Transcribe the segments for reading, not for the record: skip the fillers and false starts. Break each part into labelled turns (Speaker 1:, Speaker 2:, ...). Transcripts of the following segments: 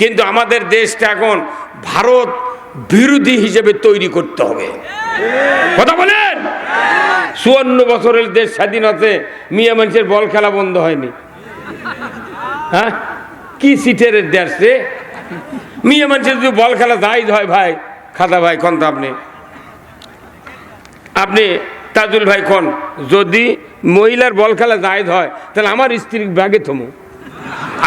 Speaker 1: কিন্তু আমাদের দেশটা এখন ভারত বিরোধী হিসেবে তৈরি করতে হবে। কথা বলেন। 54 বছরের দেশ স্বাধীন আছে, মিয়া মানুষের বল খেলা বন্ধ হয়নি। হ্যাঁ, কি সিটের দেশ রে? মিয়া মানুষের যদি বল খেলা জায়েজ হয় ভাই, খাদা ভাই কোন তো আপনি তাজুল ভাই কোন, যদি মহিলার বল খেলা জায়েজ হয় তাহলে আমার স্ত্রীর ব্যাগে থমো।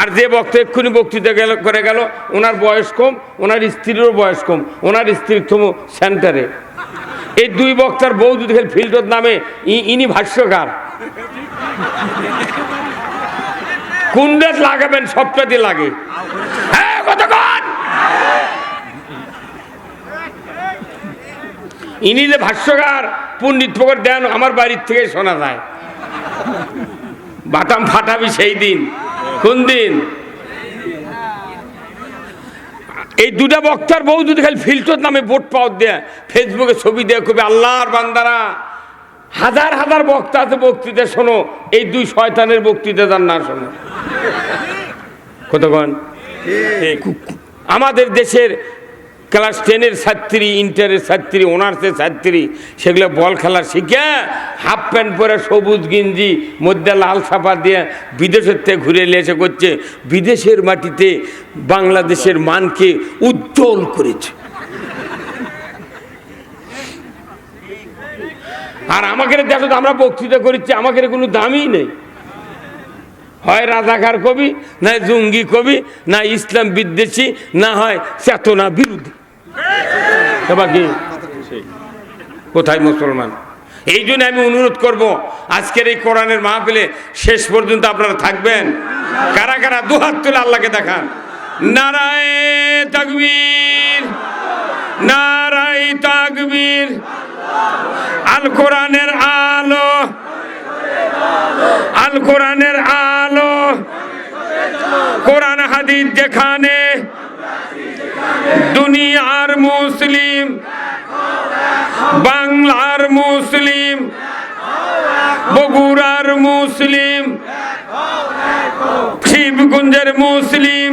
Speaker 1: আর যে বক্তা এক্ষুনি বক্তৃতা করে গেল, ওনার বয়স কম, ওনার স্ত্রীরও বয়স কম, ওনার স্ত্রীর থমো সেন্টারে। এই দুই বক্তার বউ যদি ফিল্ডর নামে, ইনি ভাষ্যকার। কোন ডেট লাগাবেন? সবটাতে লাগে। হ্যাঁ, কতক্ষণ ইনি যে ভাষ্যকার পণ্ডিত ফকর দেন, আমার বাড়ির থেকে শোনা যায়। বাটাম ফাটাবি সেই দিন। কোন দিন? এই দুটা বক্তার বউ যদি খালি ফিল্টার নামে ভোট পাওয়ার দেয়, ফেসবুকে ছবি দেয়, কবি আল্লাহর বান্দারা, হাজার হাজার বক্তা আছে, বক্তৃতা শোনো, এই দুই শয়তানের বক্তৃতা যান না শোনো। কতক্ষণ? আমাদের দেশের ক্লাস 10-এর ছাত্রী, ইন্টারের ছাত্রী, অনার্সের ছাত্রী, সেগুলো বল খেলা শিখে হাফ প্যান্ট পরে, সবুজ গেঞ্জি, মধ্যে লাল ছাপা দিয়ে বিদেশের থেকে ঘুরে এসে করছে, বিদেশের মাটিতে বাংলাদেশের মানকে উজ্জ্বল করেছে। আর আমাকে দেখো, আমরা বক্তৃতা করেছি, আমাকে কোনো দামই নেই। হয় রাজাকার কবি, না জঙ্গি কবি, না ইসলাম বিদ্বেষী, না হয় চেতনা বিরোধী। বাকি কোথায় মুসলমান? এই জন্য আমি অনুরোধ করব, আজকের এই কোরআনের মাহফিলে শেষ পর্যন্ত আপনারা থাকবেন। কারা কারা দুহাত তুলে আল্লাহকে দেখান। নারায়ে তাকবীর, নারায়ে তাকবীর। আল কোরআনের আলো, আল কোরআনের আলো, কোরআন হাদিস যেখানে, দুনিয়ার মুসলিম, বাংলার মুসলিম, বগুড়ার মুসলিম, শিবগঞ্জের মুসলিম,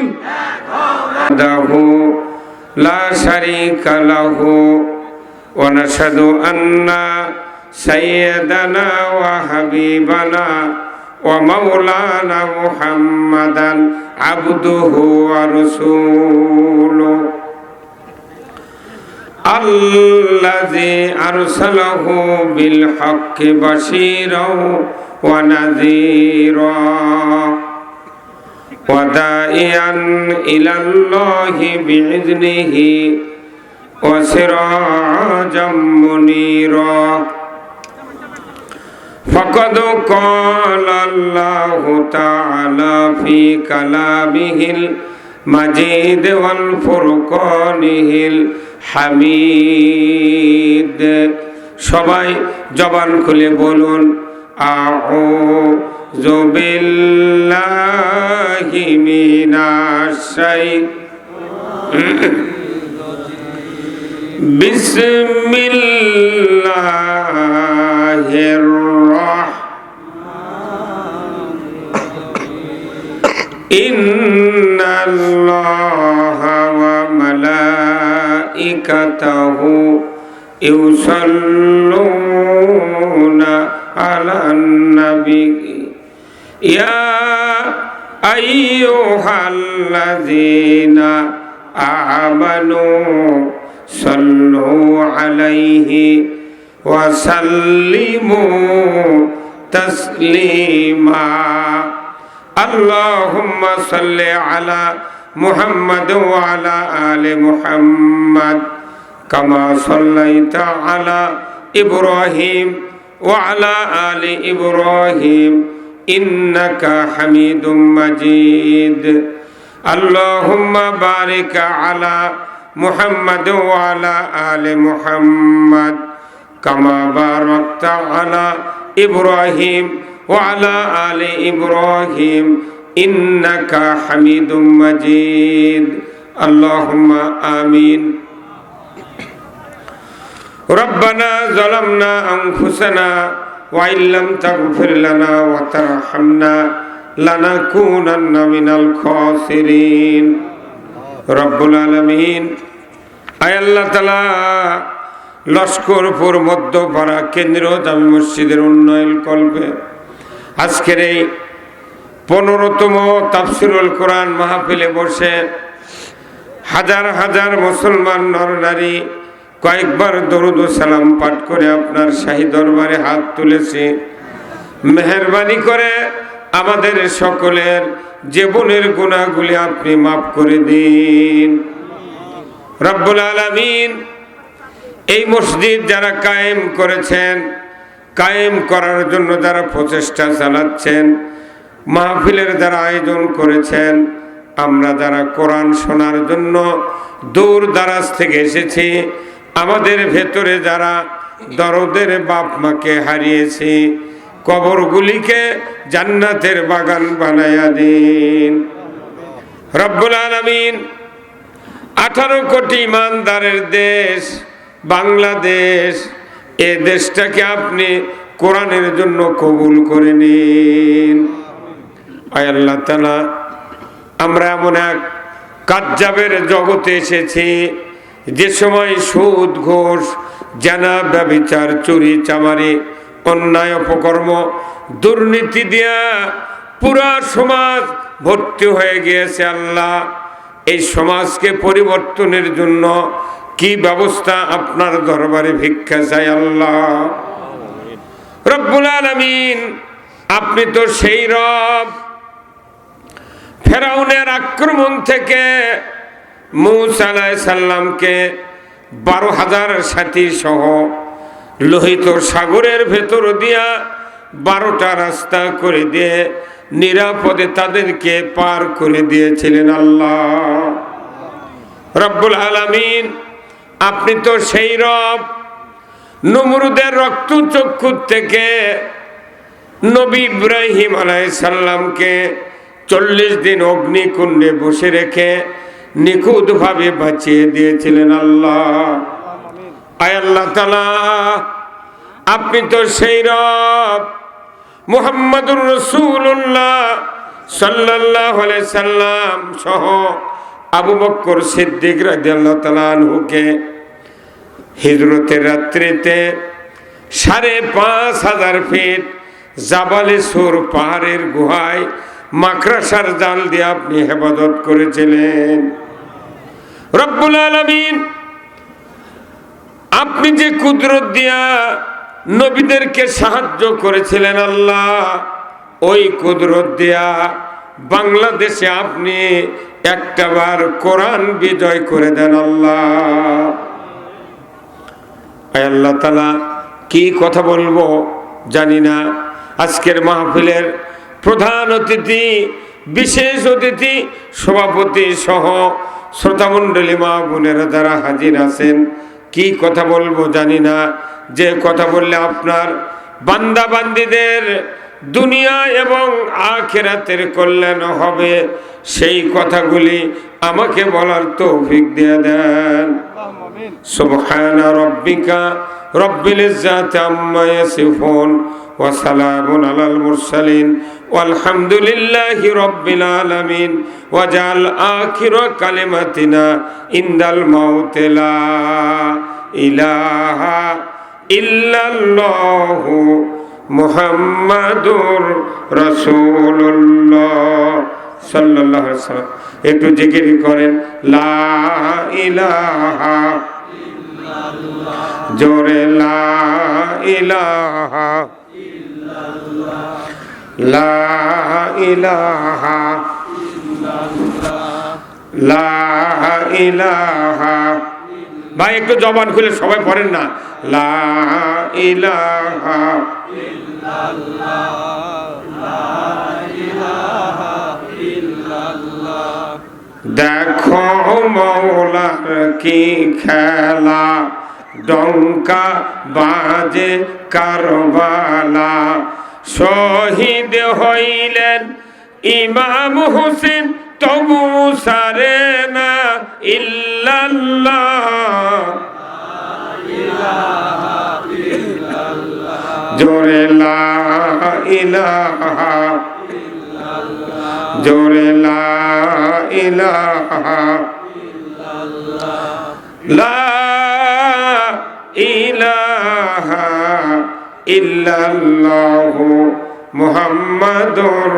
Speaker 1: দাহু লা শারীকা লাহু ওয়া নাশহাদু আন্না সাইয়্যিদানা ওয়া হাবিবানা ওয়া মাওলানা মুহাম্মাদান আবদুহু ওয়া রাসূলুহু আল্লাযী আরসালাহু বিল হাক্কি বাশীরাও ওয়া নাযীরা ওয়া দাঈয়ান ইলাল্লাহি বিইذনিহি ওয়া সিরাজাম মুনীরা। فقد قال الله تعالى في كلامه المجيد والفرقانه الحميد। সবাই জবান খুলে বলুন, আউযু বিল্লাহি মিনাশ শাইতানির বিসমিল্লাহির ইন্নাল্লাহা ওয়া মালাইকাতাহু ইউসাল্লুনা আলান নবী ইয়া আইয়ুহাল্লাযীনা আমানু সাল্লু আলাইহি ওয়া সাল্লিমু তাসলিমা। আল্লাহুম্মা সাল্লি আলা মুহাম্মাদ ওয়া আলা আলি মুহাম্মাদ কামা সাল্লাইতা আলা ইব্রাহিম ওয়া আলা আলি ইব্রাহিম ইন্নাকা হামিদুম মাজিদ। আল্লাহুম্মা বারিক আলা মুহাম্মাদ ওয়া আলা আলি মুহাম্মাদ কামা বারাকতা আলা ইব্রাহিম ওয়া আলা আলি ইব্রাহিম ইন্নাকা হামিদুম মাজিদ। আল্লাহুম্মা আমিন। রব্বানা যালামনা আনফুসানা ওয়া ইল্লাম তাগফির লানা ওয়া তারহামনা লানাকুনান্না মিনাল খাসিরিন। রব্বুল আলামিন, আয় আল্লাহ তাআলা, লস্করপুর মধ্যপাড়া কেন্দ্রীয় জামে মসজিদের উন্নয়ন কল্পে আজকের এই 15তম তাফসিরুল কোরআন মাহফিলে বসে হাজার হাজার মুসলমান নরনারী কয়েকবার দরুদ ও সালাম পাঠ করে আপনার শাহী দরবারে হাত তুলেছি। মেহেরবানি করে আমাদের সকলের জীবনের গুনাহগুলি আপনি মাফ করে দিন। রব্বুল আলামিন, এই মসজিদ যারা কায়েম করেছেন, কায়েম করার জন্য যারা প্রচেষ্টা চালাচ্ছেন, মাহফিলের যারা আয়োজন করেছেন, আমরা যারা কোরআন শোনার জন্য দূর দারাজ থেকে এসেছি, আমাদের ভেতরে যারা দরদের বাপ মাকে হারিয়েছি, কবরগুলিকে জান্নাতের বাগান বানায়া দিন। রব্বুল আলামিন, 18 কোটি ইমানদারের দেশ বাংলাদেশ, এ দেশটাকে আপনি কোরআনের জন্য কবুল করে নিন। আয় আল্লাহ তাআলা, আমরা এমন এক কাজ্জাবের জগতে এসেছি যে সময় সুদ, ঘুষ, জানা, ব্যভিচার, চুরি, চামারি, অন্যায়, অপকর্ম, দুর্নীতি দিয়া পুরা সমাজ ভর্তি হয়ে গিয়েছে। আল্লাহ, এই সমাজকে পরিবর্তনের জন্য কি ব্যবস্থা আপনার দরবারে ভিক্ষা চাই। আল্লাহ রব্বুল আলামিন, আপনি তো সেই রব, ফেরাউনের আক্রমণ থেকে মূসা আলাইহিস সালামকে 12,000 সাথী সহ লোহিত সাগরের ভেতর দিয়া 12টা রাস্তা করে দিয়ে নিরাপদে তাদেরকে পার করে দিয়েছিলেন। আল্লাহ রব্বুল আলামিন, আপনি তো সেই রব, নমরুদের রক্তচক্ষু থেকে নবী ইব্রাহিম আলাইহিস সালামকে 40 দিন অগ্নিকুণ্ডে বসে রেখে নিখুঁতভাবে বাঁচিয়ে দিয়েছিলেন। আল্লাহ, আয় আল্লাহ তাআলা, আপনি তো সেই রব, মুহাম্মাদুর রাসূলুল্লাহ সাল্লাল্লাহু আলাইহি সাল্লাম সহ আবু বকর সিদ্দিক রাদিয়াল্লাহু তাআলা আনহুকে হিজরতের রাত্রিতে 5,500 ফিট জাবালে সুর পাহাড়ের গুহায় মাকড়াসার জাল দিয়ে আপনি হেফাজত করেছিলেন। রব্বুল আলামিন, আপনি যে কুদরত দিয়া নবীদেরকে সাহায্য করেছিলেন, আল্লাহ, ওই কুদরত দিয়া বাংলাদেশে আপনি একটাবার কোরআন বিজয় করে দেন। আল্লাহ, আল্লাহ তাআলা, কি কথা বলবো জানি না। আজকের মাহফিলের প্রধান অতিথি, বিশেষ অতিথি, সভাপতি সহ শ্রোতামণ্ডলী, মা বোনেরা যারা হাজির আছেন, কি কথা বলবো জানি না। যে কথা বললে আপনার বান্দা বান্দীদের দুনিয়া এবং আখিরাতের কল্যাণ হবে, সেই কথাগুলি আমাকে বলার তৌফিক দিয়ে দেন। সুবহানা রাব্বিকা রব্বিল ইজ্জাতি আম্মা ইয়াসিফুন ওয়া সালামুন আলাল মুরসালিন ওয়ালহামদুলিল্লাহি রাব্বিল আলামিন। ওয়াজআল আখিরা কালিমাতিনা ইনদাল মাউতি লা ইলাহা ইল্লাল্লাহু মুহাম্মাদুর রাসূলুল্লাহ সাল্লাল্লাহু আলাইহি ওয়াসাল্লাম। একটু জিকির করেন, লা ইলাহা ইল্লাল্লাহ, জোরে লা ইলাহা ইল্লাল্লাহ, লা ইলাহা ইল্লাল্লাহ, লা ইলাহা। ভাই একটু জবান খুলে সবাই পড়েন না, লা ইলাহা ইল্লাল্লাহ, লা ইলাহা ইল্লাল্লাহ। দেখো মওলার কি খেলা, ডঙ্কা বাজে কারবালা, শহীদ হইলেন ইমাম হোসেন, তবু সারে না ইল্লাল্লাহ, জোরে লা ইলাহা ইল্লাল্লাহ, জোরে লা ইলাহা লা ইলাহা ইল্লাল্লাহু মুহাম্মাদুর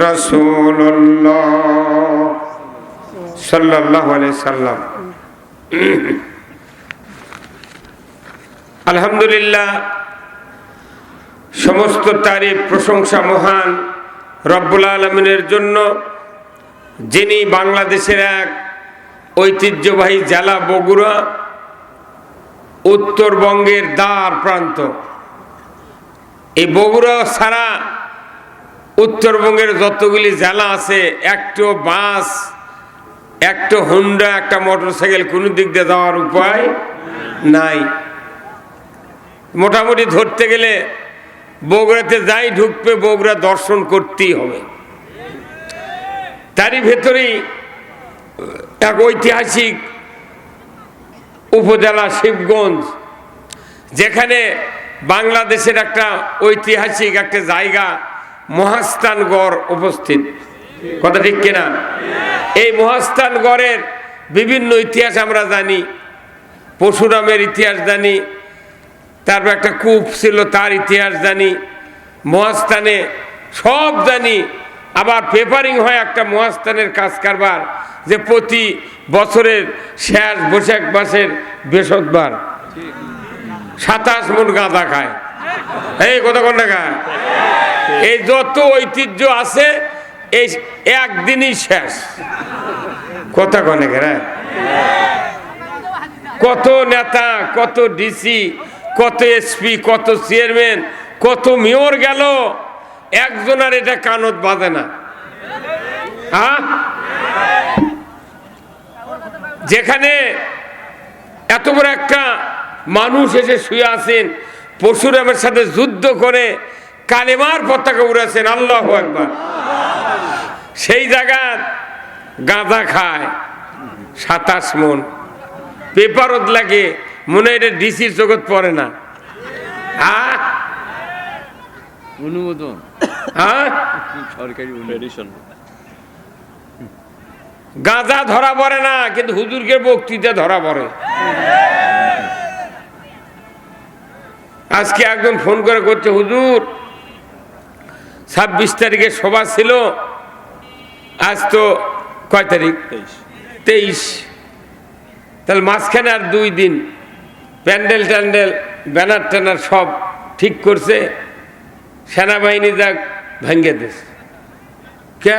Speaker 1: রাসূলুল্লাহ সাল্লাল্লাহু আলাইহি সাল্লাম। আলহামদুলিল্লাহ, সমস্ত তারিফ প্রশংসা মহান রব্বুল আলামিনের জন্য, যিনি বাংলাদেশের এক ঐতিহ্যবাহী জেলা বগুড়া, উত্তরবঙ্গের দ্বার প্রান্ত। এই বগুড়া ছাড়া উত্তরবঙ্গের যতগুলি জেলা আছে, একটো বাস, একটা হুন্ডা, একটা মোটরসাইকেল কোনো দিক দিয়ে যাওয়ার উপায় নাই। মোটামুটি ধরতে গেলে বগুড়াতে যাই ঢুকবে, বগুড়া দর্শন করতেই হবে। তারই ভেতরেই এক ঐতিহাসিক উপজেলা শিবগঞ্জ, যেখানে বাংলাদেশের একটা ঐতিহাসিক একটা জায়গা মহাস্থানগড় উপস্থিত। কথা ঠিক কিনা? এই মহাস্থানগড়ের বিভিন্ন ইতিহাস আমরা জানি, পরশুরামের ইতিহাস জানি, তারপর একটা কূপ ছিল তার ইতিহাস জানি, মহাস্থানে সব জানি। আবার পেপারিং হয় একটা মহাস্থানের কাজ কারবার, যে প্রতি বছরের শেষ বৈশাখ মাসের বৃহস্পতিবার 27 মণ গাঁজা খায়। এই কথা কোন টাকা? এই যত ঐতিহ্য আছে এই একদিনই শেষ। কথা কনে ঘেরা, কত নেতা, কত ডিসি, কত এসপি, কত চেয়ারম্যান, কত মেয়র গেল, একজনের এটা কানত বাজে না। হ্যাঁ, যেখানে এত বড় একটা মানুষ এসে শুয়ে আছেন, পরশুরামের সাথে যুদ্ধ করে কালেমার পতাকা উড়াছেন, আল্লাহু আকবার। সেই জায়গায় গাঁজা খায় 27 মণ, পেপারত লাগে, মনে হয় এটা ডিসির জগৎ পড়ে না। হ্যাঁ,
Speaker 2: অনুমোদন,
Speaker 1: হ্যাঁ,
Speaker 2: সরকারি অনুমোদন।
Speaker 1: গাঁজা ধরা পড়ে না, কিন্তু হুজুরকে বক্তৃতা ধরা পড়ে। আজকে একজন ফোন করে করছে, হুজুর 26 তারিখে সভা ছিল, আজ তো কয় তারিখ? 23। তাহলে মাঝখানে আর 2 দিন প্যান্ডেল ট্যান্ডেল ব্যানার ট্যানার সব ঠিক করছে, সেনাবাহিনী যাক ভেঙে দিয়েছে। কে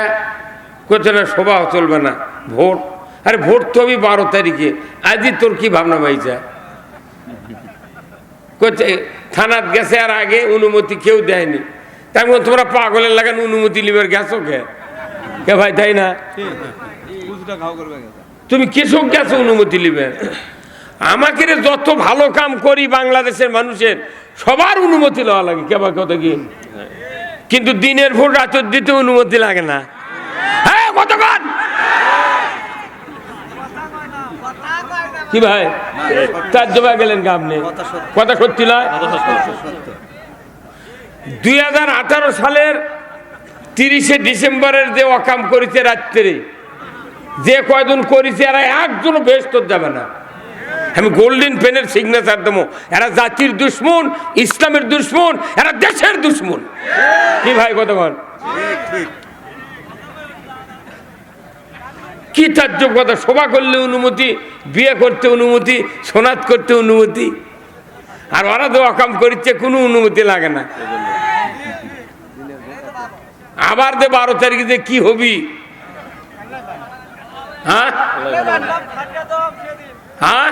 Speaker 1: করছে না, সভা চলবে না, ভোট। আরে ভোট তো আমি 12 তারিখে, আজই তোর কি ভাবনা ভাইছা? করছে থানাত গেছে, আর আগে অনুমতি কেউ দেয়নি। তাই তোমরা পাগলের লাগান অনুমতি লিবার গেছো কে ভাই, তাই না? তুমি কৃষক গেছো অনুমতি লিবে? আমাকে যত ভালো কাম করি বাংলাদেশের মানুষের সবার অনুমতি লওয়া লাগে, কেবা কথা কি? কিন্তু দিনের ভোট রাতের দিতে অনুমতি লাগে না। হ্যাঁ, কতক্ষণ কি ভাই তার জমা গেলেন আপনি? কথা সত্যি নয়? 2018 সালের 30শে ডিসেম্বরের যে অকাম করেছে রাত্রে, যে কয়জন করেছে এরা একজনও বেহেশত যাবে না। আমি গোল্ডেন পেনের সিগনেচার দেবো। এরা জাতির দুশ্মন, ইসলামের দুশ্মন, এরা দেশের দুশ্মন। কি ভাই কতক্ষণ? কি তাজ্জব কথা! সভা করলে অনুমতি, বিয়ে করতে অনুমতি, সোনাত করতে অনুমতি, আর ওরা তো অকাম করিচ্ছে, কোনো অনুমতি লাগে না। আবার যে 12 তারিখে যে কি হবি, হ্যাঁ হ্যাঁ,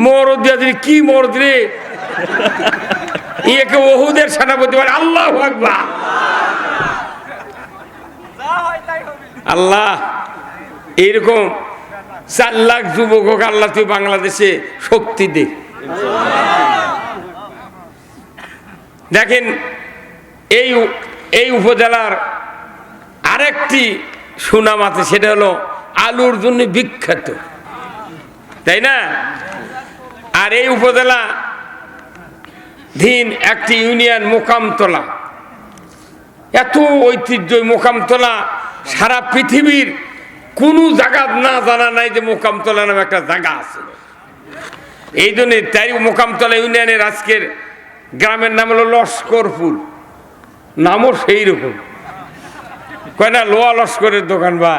Speaker 1: মরদ দিয়ে কি মরদ রে, ইয়েকে ওহুদের সেনাপতি বলে। আল্লাহু আকবার। আল্লাহ, এইরকম 4 লাখ যুবক আল্লাহ তুই বাংলাদেশে শক্তি দে। দেখেন, এই উপজেলার আরেকটি সুনাম আছে, সেটা হলো আলুর জন্য বিখ্যাত, তাই না? আর এই উপজেলা ধীন একটি ইউনিয়ন মোকামতলা, এত ঐতিহ্য। মোকামতলা সারা পৃথিবীর কোনো জায়গা না জানা নাই যে মোকামতলা নামে একটা জায়গা আছে। এই জন্য তাই মোকামতলা ইউনিয়নের আজকের গ্রামের নাম হলো লস্করপুর, নামও সেই রকম। কয় না লোয়া লস্করের দোকান, বা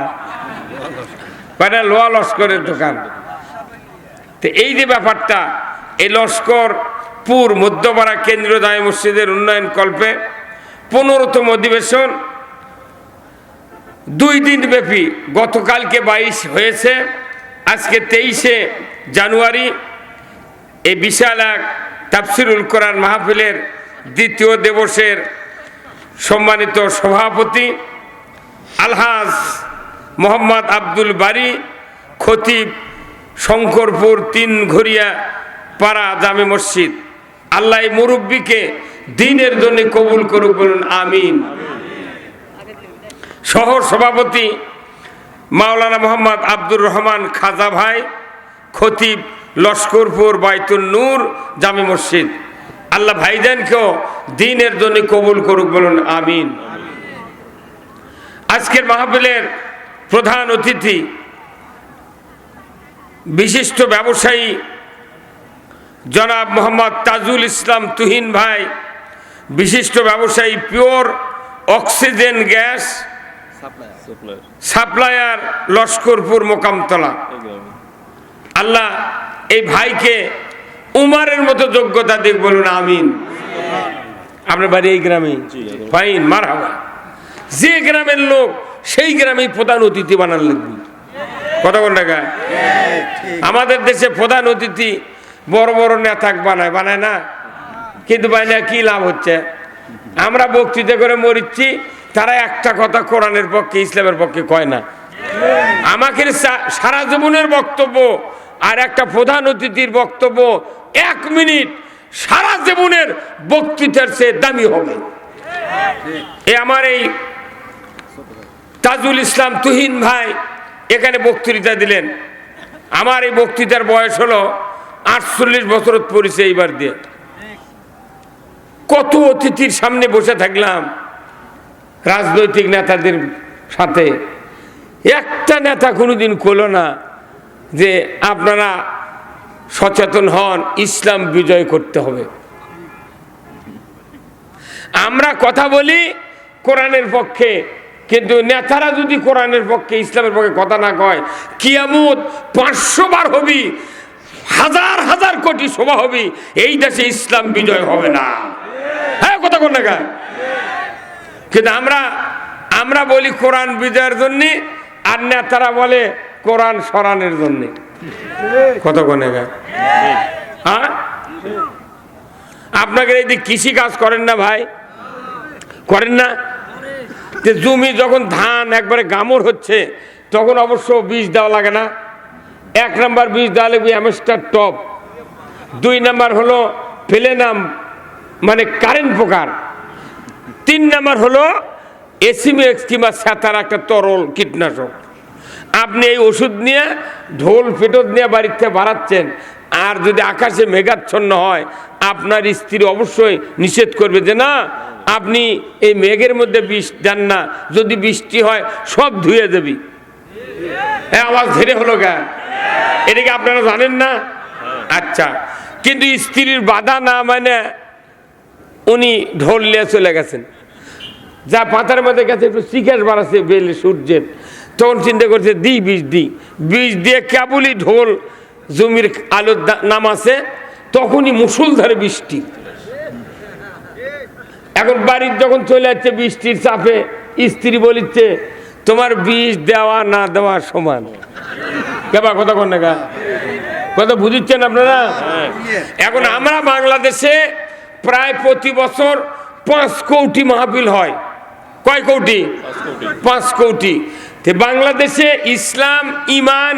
Speaker 1: কয় না লোয়া লস্করের দোকান। তো এই যে ব্যাপারটা, এই লস্করপুর মধ্যপাড়া কেন্দ্রীয় জামে মসজিদের উন্নয়ন কল্পে 15তম অধিবেশন 2 দিন ব্যাপী, গতকালকে 22 হয়েছে, আজকে 23শে জানুয়ারি এই বিশাল এক তাফসিরুল কোরআন মাহফিলের দ্বিতীয় দিবসের সম্মানিত সভাপতি আলহাজ মোহাম্মদ আব্দুল বারী, খতিব, শঙ্করপুর 3 ঘরিয়া পাড়া জামে মসজিদ। আল্লাহ এই মুরব্বীকে দ্বীনের জন্য কবুল করুক, বলুন আমিন। সহ সভাপতি মাওলানা মোহাম্মদ আব্দুর রহমান খাজা ভাই, খতিব, লস্করপুর বাইতুল নূর জামে মসজিদ। আল্লাহ ভাইজানকেও দ্বীনের জন্য কবুল করুক, বলুন আমিন। আজকের মাহফিলের প্রধান অতিথি বিশিষ্ট ব্যবসায়ী জনাব মোহাম্মদ তাজুল ইসলাম তুহিন ভাই, বিশিষ্ট ব্যবসায়ী, pure oxygen gas supplier, Laskarpur Mokamtala. Allah এই ভাইকে উমারের মতো যোগ্যতা দিক, বলুন আমিন। আপনার বাড়ি এই গ্রামে? ফাইন, মারহাবা। যে গ্রামের লোক সেই গ্রামে প্রধান অতিথি বানান লাগবে। কত কোন টাকা? আমাদের দেশে প্রধান অতিথি বড় বড় নেতা বানায় না, কিন্তু বানায় কি লাভ হচ্ছে? আমরা বক্তৃতা করে মরিচ্ছি, তারা একটা কথা কোরআনের পক্ষে, ইসলামের পক্ষে কয় না। আমাকে সারা জীবনের বক্তব্য আর একটা প্রধান অতিথির বক্তব্য 1 মিনিট সারা জীবনের বক্তৃতার চেয়ে দামি হবে। আমার এই তাজুল ইসলাম তুহিন ভাই এখানে বক্তৃতা দিলেন। আমার এই বক্তৃতার বয়স হলো 48 বছর পরিচয় এইবার দিয়ে। কত অতিথির সামনে বসে থাকলাম, রাজনৈতিক নেতাদের সাথে। একটা নেতা কোনোদিন কইল না যে আপনারা সচেতন হন, ইসলাম বিজয় করতে হবে। আমরা কথা বলি কোরআনের পক্ষে, কিন্তু নেতারা যদি কোরআনের পক্ষে, ইসলামের পক্ষে কথা না কয়, কিয়ামত 500 বার হবি, হাজার হাজার কোটি সভা হবি, এই দেশে ইসলাম বিজয় হবে না। হ্যাঁ, কথা কোন না? কিন্তু আমরা বলি কোরআন বিজয়ের জন্য, আর নেতারা বলে কোরআন সরানোর জন্য। কত কোন? হ্যাঁ, আপনাকে এই কৃষি কাজ করেন না ভাই? করেন না? যে জমি যখন ধান একবারে গামর হচ্ছে, তখন অবশ্য বীজ দেওয়া লাগে না। 1 নাম্বার বীজ দেওয়া লাগবে অ্যামস্টার টপ, 2 নাম্বার হলো ফেলেনাম মানে কারেন্ট পোকার, 3 নাম্বার হলো এসিমেক্স কিংবা স্যাতার একটা তরল কীটনাশক। আপনি এই ওষুধ নিয়ে ঢোল পেটত নিয়ে বাড়িতে বাড়াচ্ছেন, আর যদি আকাশে মেঘাচ্ছন্ন হয়, আপনার স্ত্রী অবশ্যই নিষেধ করবে যে না, আপনি এই মেঘের মধ্যে বিষ দেন না, যদি বৃষ্টি হয় সব ধুয়ে দেবি। হ্যাঁ, আওয়াজ ধীরে হলো গা, এটাকে আপনারা জানেন না? আচ্ছা, কিন্তু স্ত্রীর বাধা না মানে উনি ঢোল নিয়ে চলে গেছেন, যা পাতার মধ্যে গেছে, একটু চিকাশ বাড়াচ্ছে বেলে সূর্যের, তখন চিন্তা করছে বীজ দিয়ে কেবলই ঢোল জমির আলোর নামাছে, তখনই মুষলধারে বৃষ্টি। এখন বাড়ির যখন চলে যাচ্ছে বৃষ্টির চাপে, স্ত্রী বলিচ্ছে তোমার বীজ দেওয়া না দেওয়া সমান। কেবা কথা কোন না? কথা বুঝিচ্ছেন আপনারা? এখন আমরা বাংলাদেশে প্রায় প্রতি বছর 5 কোটি মাহফিল হয়। কয় কোটি? 5 কোটি। বাংলাদেশে ইসলাম, ইমান,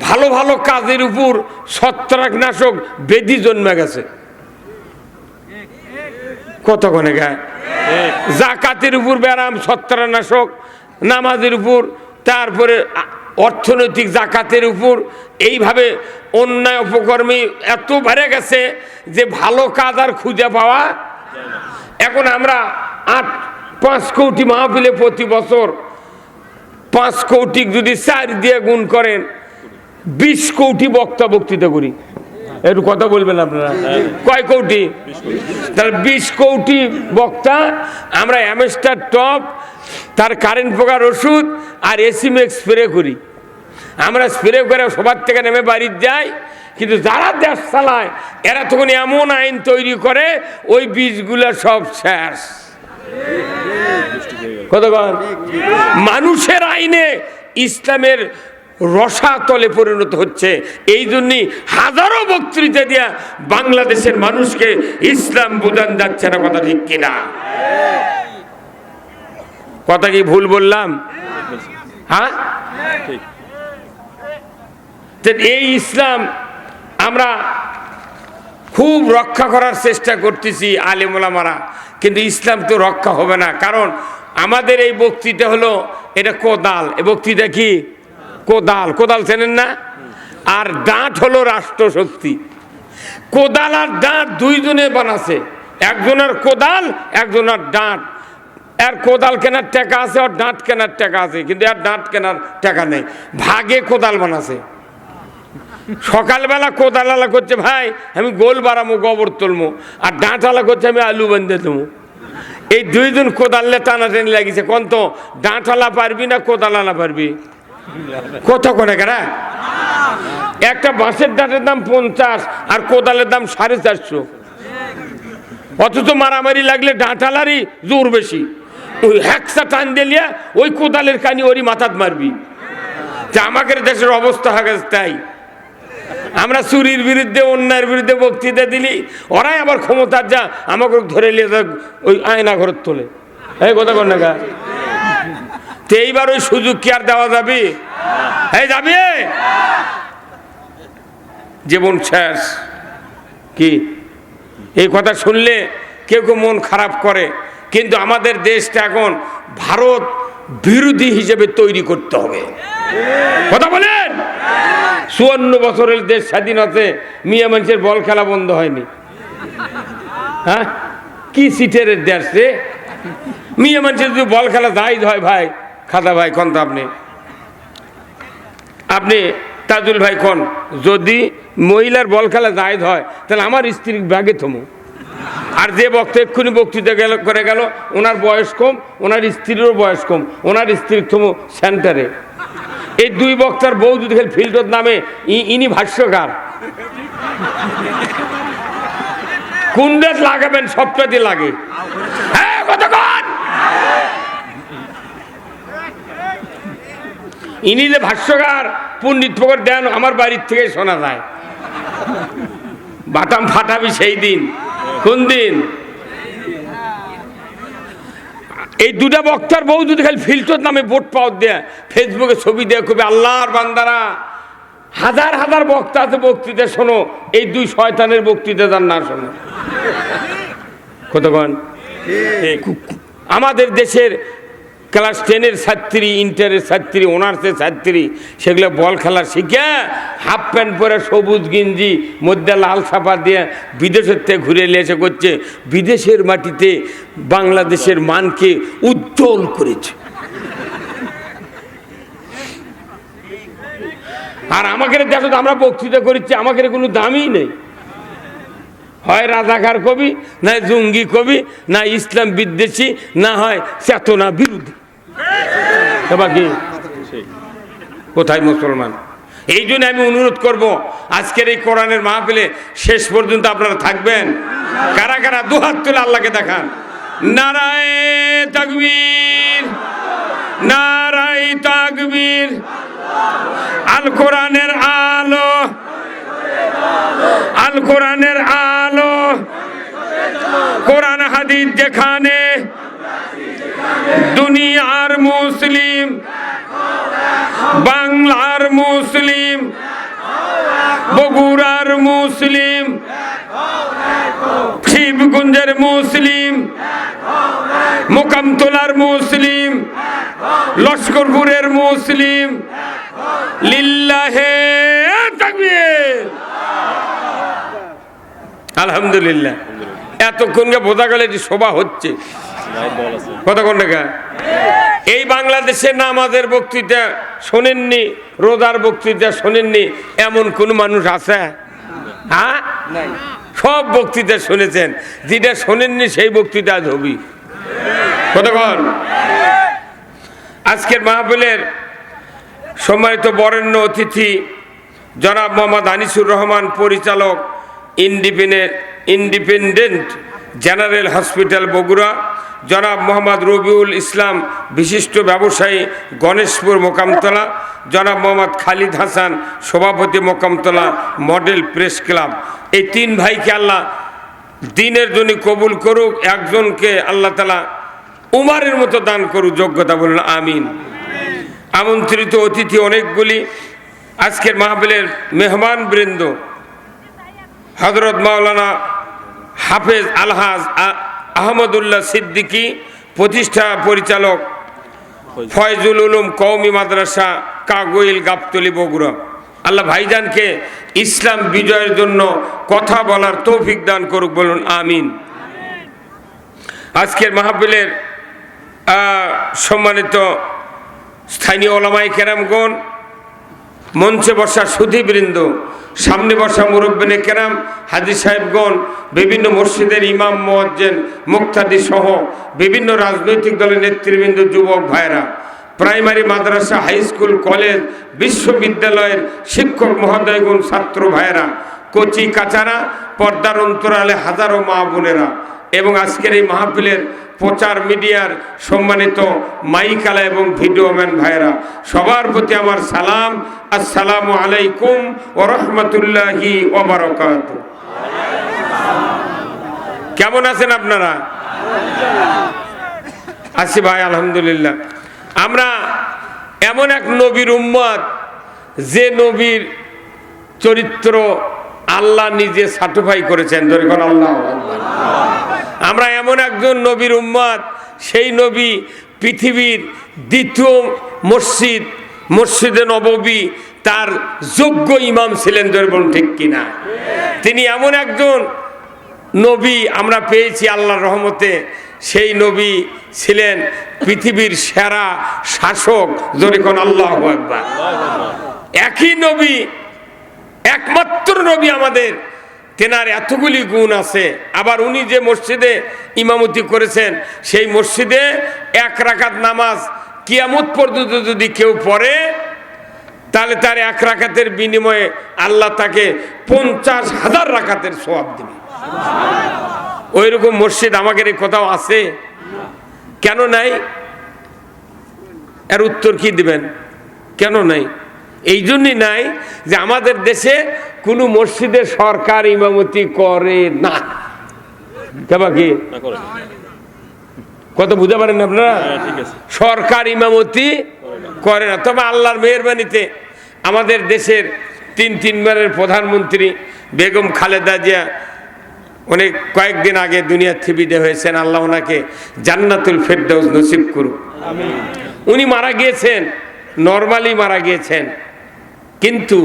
Speaker 1: ভালো ভালো কাজের উপর ছত্রাকনাশক বেদি জন্মে গেছে। কতক্ষণে গায়? জাকাতের উপর ব্যারাম, ছত্রাকনাশক, নামাজের উপর, তারপরে অর্থনৈতিক জাকাতের উপর, এইভাবে অন্যায় অপকর্মী এত বেড়ে গেছে যে ভালো কাজ আর খুঁজে পাওয়া। এখন আমরা 5 কোটি মাহফিলে প্রতি বছর 5 কোটি যদি 4 দিয়ে গুণ করেন 20 কোটি বক্তৃতা করি। একটু কথা বলবেন আপনারা, কয় কোটি? তাহলে 20 কোটি বক্তা আমরা অ্যামস্টার টপ, তার কারেন্ট পোকার ওষুধ আর এসিমেক্স স্প্রে করি। আমরা স্প্রে করে সবার থেকে নেমে বাড়ির যাই, কিন্তু যারা দেশ চালায় এরা তখন এমন আইন তৈরি করে ওই বীজগুলো সব শেষ। কতক্ষণ মানুষের আইনে ইসলামের রসাতলে পরিণত হচ্ছে। এই জন্যই হাজারো বক্তৃতা দিয়া বাংলাদেশের মানুষকে ইসলাম বোঝান যাচ্ছে না। কথা ঠিক কিনা? কথা কি ভুল বললাম? হ্যাঁ, এই ইসলাম আমরা খুব রক্ষা করার চেষ্টা করতেছি আলেম ওলামারা, কিন্তু ইসলাম তো রক্ষা হবে না। কারণ আমাদের এই বক্তৃতা হলো এটা কোদাল। এই বক্তৃতা কি? কোদাল। কোদাল চেনেন না? আর দাঁত হলো রাষ্ট্রশক্তি। কোদাল আর দাঁত দুইজনে বানাছে, একজনের কোদাল একজনের দাঁত। আর কোদাল কেনার টাকা আছে, আর দাঁত কেনার টাকা আছে, কিন্তু আর দাঁত কেনার টাকা নেই। ভাগে কোদাল বানাছে। সকালবেলা কোদালালা করছে ভাই আমি গোল বাড়াবো, গোবর তুলবো, আর ডাঁটালা করছে আমি আলু বেঁধে দেবো। এই দুইজন কোদালে টানাটানি লাগিয়েছে। কোন তো ডাঁটালা পারবি না কোদালালা পারবি? কত করে কেনা? একটা বাঁশের ডাঁটের দাম 50 আর কোদালের দাম 450। অথচ মারামারি লাগলে ডাঁটালারই জোর বেশি। ওই হ্যাকসা টান দিলিয়া ওই কোদালের কানি ওরই মাথাত মারবি। যা আমাদের দেশের অবস্থা হয়ে গেছে তাই। আমরা চুরির বিরুদ্ধে অন্যায়ের বিরুদ্ধে বক্তৃতা দিলি, ওরাই আবার ক্ষমতার যা আমাকে ধরে নিয়ে ওই আয়না ঘর তোলে। এই কথা কর না গা। তো এইবার ওই সুযোগ কি আর দেওয়া যাবে? এই যাবে জীবন শেষ। কি এই কথা শুনলে কেউ কেউ মন খারাপ করে, কিন্তু আমাদের দেশটা এখন ভারত বিরোধী হিসেবে তৈরি করতে হবে। কথা বলেন। 54 বছরের দেশ স্বাধীন আছে, মিয়া মানুষের বল খেলা বন্ধ হয়নি। হ্যাঁ, কি সিটের দেশ রে? মিয়া মানুষের যদি বল খেলা জায়েজ হয় ভাই, খাদা ভাই কোন তো আপনি তাজুল ভাই কোন, যদি মহিলার বল খেলা জায়েজ হয় তাহলে আমার স্ত্রীর ব্যাগে থমো। আর যে বক্তা এক্ষুনি বক্তৃতা করে গেল ওনার বয়স কম, ওনার স্ত্রীরও বয়স কম, ওনার স্ত্রীর থমো সেন্টারে। এই দুই বক্তার বউ যদি ফিল্ডের নামে ইনি ভাষ্যকার। কোন দেশ লাগাবেন? সবটা দিয়ে লাগে। হ্যাঁ কতক্ষণ ইনি যে ভাষ্যকার পণ্ডিত ফকর দেন আমার বাড়ির থেকে শোনা যায়। বাটাম ফাটাবি সেই দিন। কোন দিন? এই দুটা বক্তার বউ যদি খালি ফিল্টার নামে ভোট পাওয়ার দেয়, ফেসবুকে ছবি দেয়, কবি আল্লাহর বান্দারা হাজার হাজার বক্তা আছে বক্তৃতা শোনো, এই দুই শয়তানের বক্তৃতা তার না শোনো। কতক্ষণ আমাদের দেশের ক্লাস 10-এর ছাত্রী, ইন্টারের ছাত্রী, অনার্সের ছাত্রী, সেগুলো বল খেলা শিখে হাফ প্যান্ট পরে সবুজ গেঞ্জি মধ্যে লাল ছাপা দিয়ে বিদেশের থেকে ঘুরে এসে করছে, বিদেশের মাটিতে বাংলাদেশের মানকে উজ্জ্বল করেছে। আর আমাকে দেখো আমরা বক্তৃতা করেছি, আমাকে কোনো দামই নেই। হয় রাজাকার কবি, না জঙ্গি কবি, না ইসলাম বিদ্বেষী, না হয় চেতনা বিরোধী। বাকি কোথায় মুসলমান? এই জন্য আমি অনুরোধ করব আজকের এই কোরআনের মাহফিলে শেষ পর্যন্ত আপনারা থাকবেন। কারা কারা দুহাত তুলে আল্লাহকে দেখান। নারায়ে তাকবীর, নারায়ে তাকবীর। আল কোরআনের আলো, আল কোরআনের আলো, কোরআন হাদিস যেখানে, দুনিয়ার মুসলিম, বাংলার মুসলিম, বগুড়ার মুসলিম, শিবগঞ্জের মুসলিম, মোকামতলার মুসলিম, লস্করপুরের মুসলিম, লিল্লাহে তাকবীর। আলহামদুলিল্লাহ। এতক্ষণকে বোঝা গেল যে সভা হচ্ছে। কতক্ষণ টাকা এই বাংলাদেশে নামাজের বক্তৃতা শোনেননি, রোজার বক্তৃতা শোনেননি এমন কোন মানুষ আছে? হ্যাঁ, সব বক্তৃতা শুনেছেন, যেটা শোনেননি সেই বক্তৃতা আজ হবি। কতক্ষণ? আজকের মাহফিলের সম্মানিত বরেণ্য অতিথি জনাব মোহাম্মদ আনিসুর রহমান, পরিচালক ইন্ডিপেন্ডেন্ট জেনারেল হসপিটাল বগুড়া, জনাব মোহাম্মদ রবিউল ইসলাম, বিশিষ্ট ব্যবসায়ী, গণেশপুর মোকামতলা, জনাব মোহাম্মদ খালিদ হাসান, সভাপতি মোকামতলা মডেল প্রেস ক্লাব। এই তিন ভাইকে আল্লাহ দিনের জন্য কবুল করুক, একজনকে আল্লাহ তাআলা উমারের মতো দান করুক যোগ্যতা, বলুন আমিন। আমন্ত্রিত অতিথি অনেকগুলি, আজকের মাহফিলের মেহমান বৃন্দ হযরত মাওলানা হাফেজ আলহাজ আহমদুল্লাহ সিদ্দিকী, প্রতিষ্ঠা পরিচালক ফয়জুল উলুম কওমি মাদ্রাসা কাগইল গাবতলী বগুড়া। আল্লাহ ভাইজানকে ইসলাম বিজয়ের জন্য কথা বলার তৌফিক দান করুক, বলুন আমিন। আজকের মাহফিলের সম্মানিত স্থানীয় ওলামায়ে কেরামগণ, মঞ্চে বসা সুধীবৃন্দ, সামনে বসা মুরব্বিনে কেরাম, হাজী সাহেবগণ, বিভিন্ন মসজিদের ইমাম, মুয়াজ্জিন, মুক্তাদি সহ বিভিন্ন রাজনৈতিক দলের নেতৃবৃন্দ, যুবক ভাইরা, প্রাইমারি মাদ্রাসা, হাই স্কুল, কলেজ, বিশ্ববিদ্যালয়ের শিক্ষক মহোদয়গণ, ছাত্র ভাইরা, কচি কাচারা, পর্দার অন্তরালে হাজারো মা বোনেরা এবং আজকের এই মাহফিলের প্রচার মিডিয়ার সম্মানিত মাইকালা এবং ভিডিওম্যান ভাইরা, সবার প্রতি আমার সালাম। আসসালামু আলাইকুম ওয়া রাহমাতুল্লাহি ওয়া বারাকাতুহু। কেমন আছেন আপনারা? আছি ভাই, আলহামদুলিল্লাহ। আমরা এমন এক নবীর উম্মত, যে নবীর চরিত্র আল্লাহ নিজে সার্টিফাই করেছেন, যখন আল্লাহু আকবার। আমরা এমন একজন নবীর উম্মত, সেই নবী পৃথিবীর দ্বিতীয় মসজিদে নববী, তার যোগ্য ইমাম ছিলেন, বলুন ঠিক কিনা? তিনি এমন একজন নবী আমরা পেয়েছি আল্লাহর রহমতে। সেই নবী ছিলেন পৃথিবীর সেরা শাসক, যখন আল্লাহু আকবার। একই নবী, একমাত্র নবী আমাদের, তেনার এতগুলি গুণ আছে। আবার উনি যে মসজিদে ইমামতি করেছেন, সেই মসজিদে এক রাকাত নামাজ কিয়ামত পর্যন্ত যদি কেউ পড়ে, তাহলে তার এক রাকাতের বিনিময়ে আল্লাহ তাকে 50,000 রাকাতের সওয়াব দেবে। ওই রকম মসজিদ আমাদের কোথাও আছে? কেন নাই? এর উত্তর কি দিবেন? কেন নাই? এই জন্যই নাই যে আমাদের দেশে কোনো মসজিদে সরকার ইমামতি করে না। কি কত বুঝতে পারেন আপনারা? সরকার ইমামতি করে না। তবে আল্লাহর মেহেরবানিতে আমাদের দেশের তিনবারের প্রধানমন্ত্রী বেগম খালেদা জিয়া অনেক কয়েকদিন আগে দুনিয়া থেকে বিদায় হয়েছেন। আল্লাহ ওনাকে জান্নাতুল ফেরদাউস নসিব করুক। উনি মারা গিয়েছেন, নরমালি মারা গিয়েছেন, কিন্তু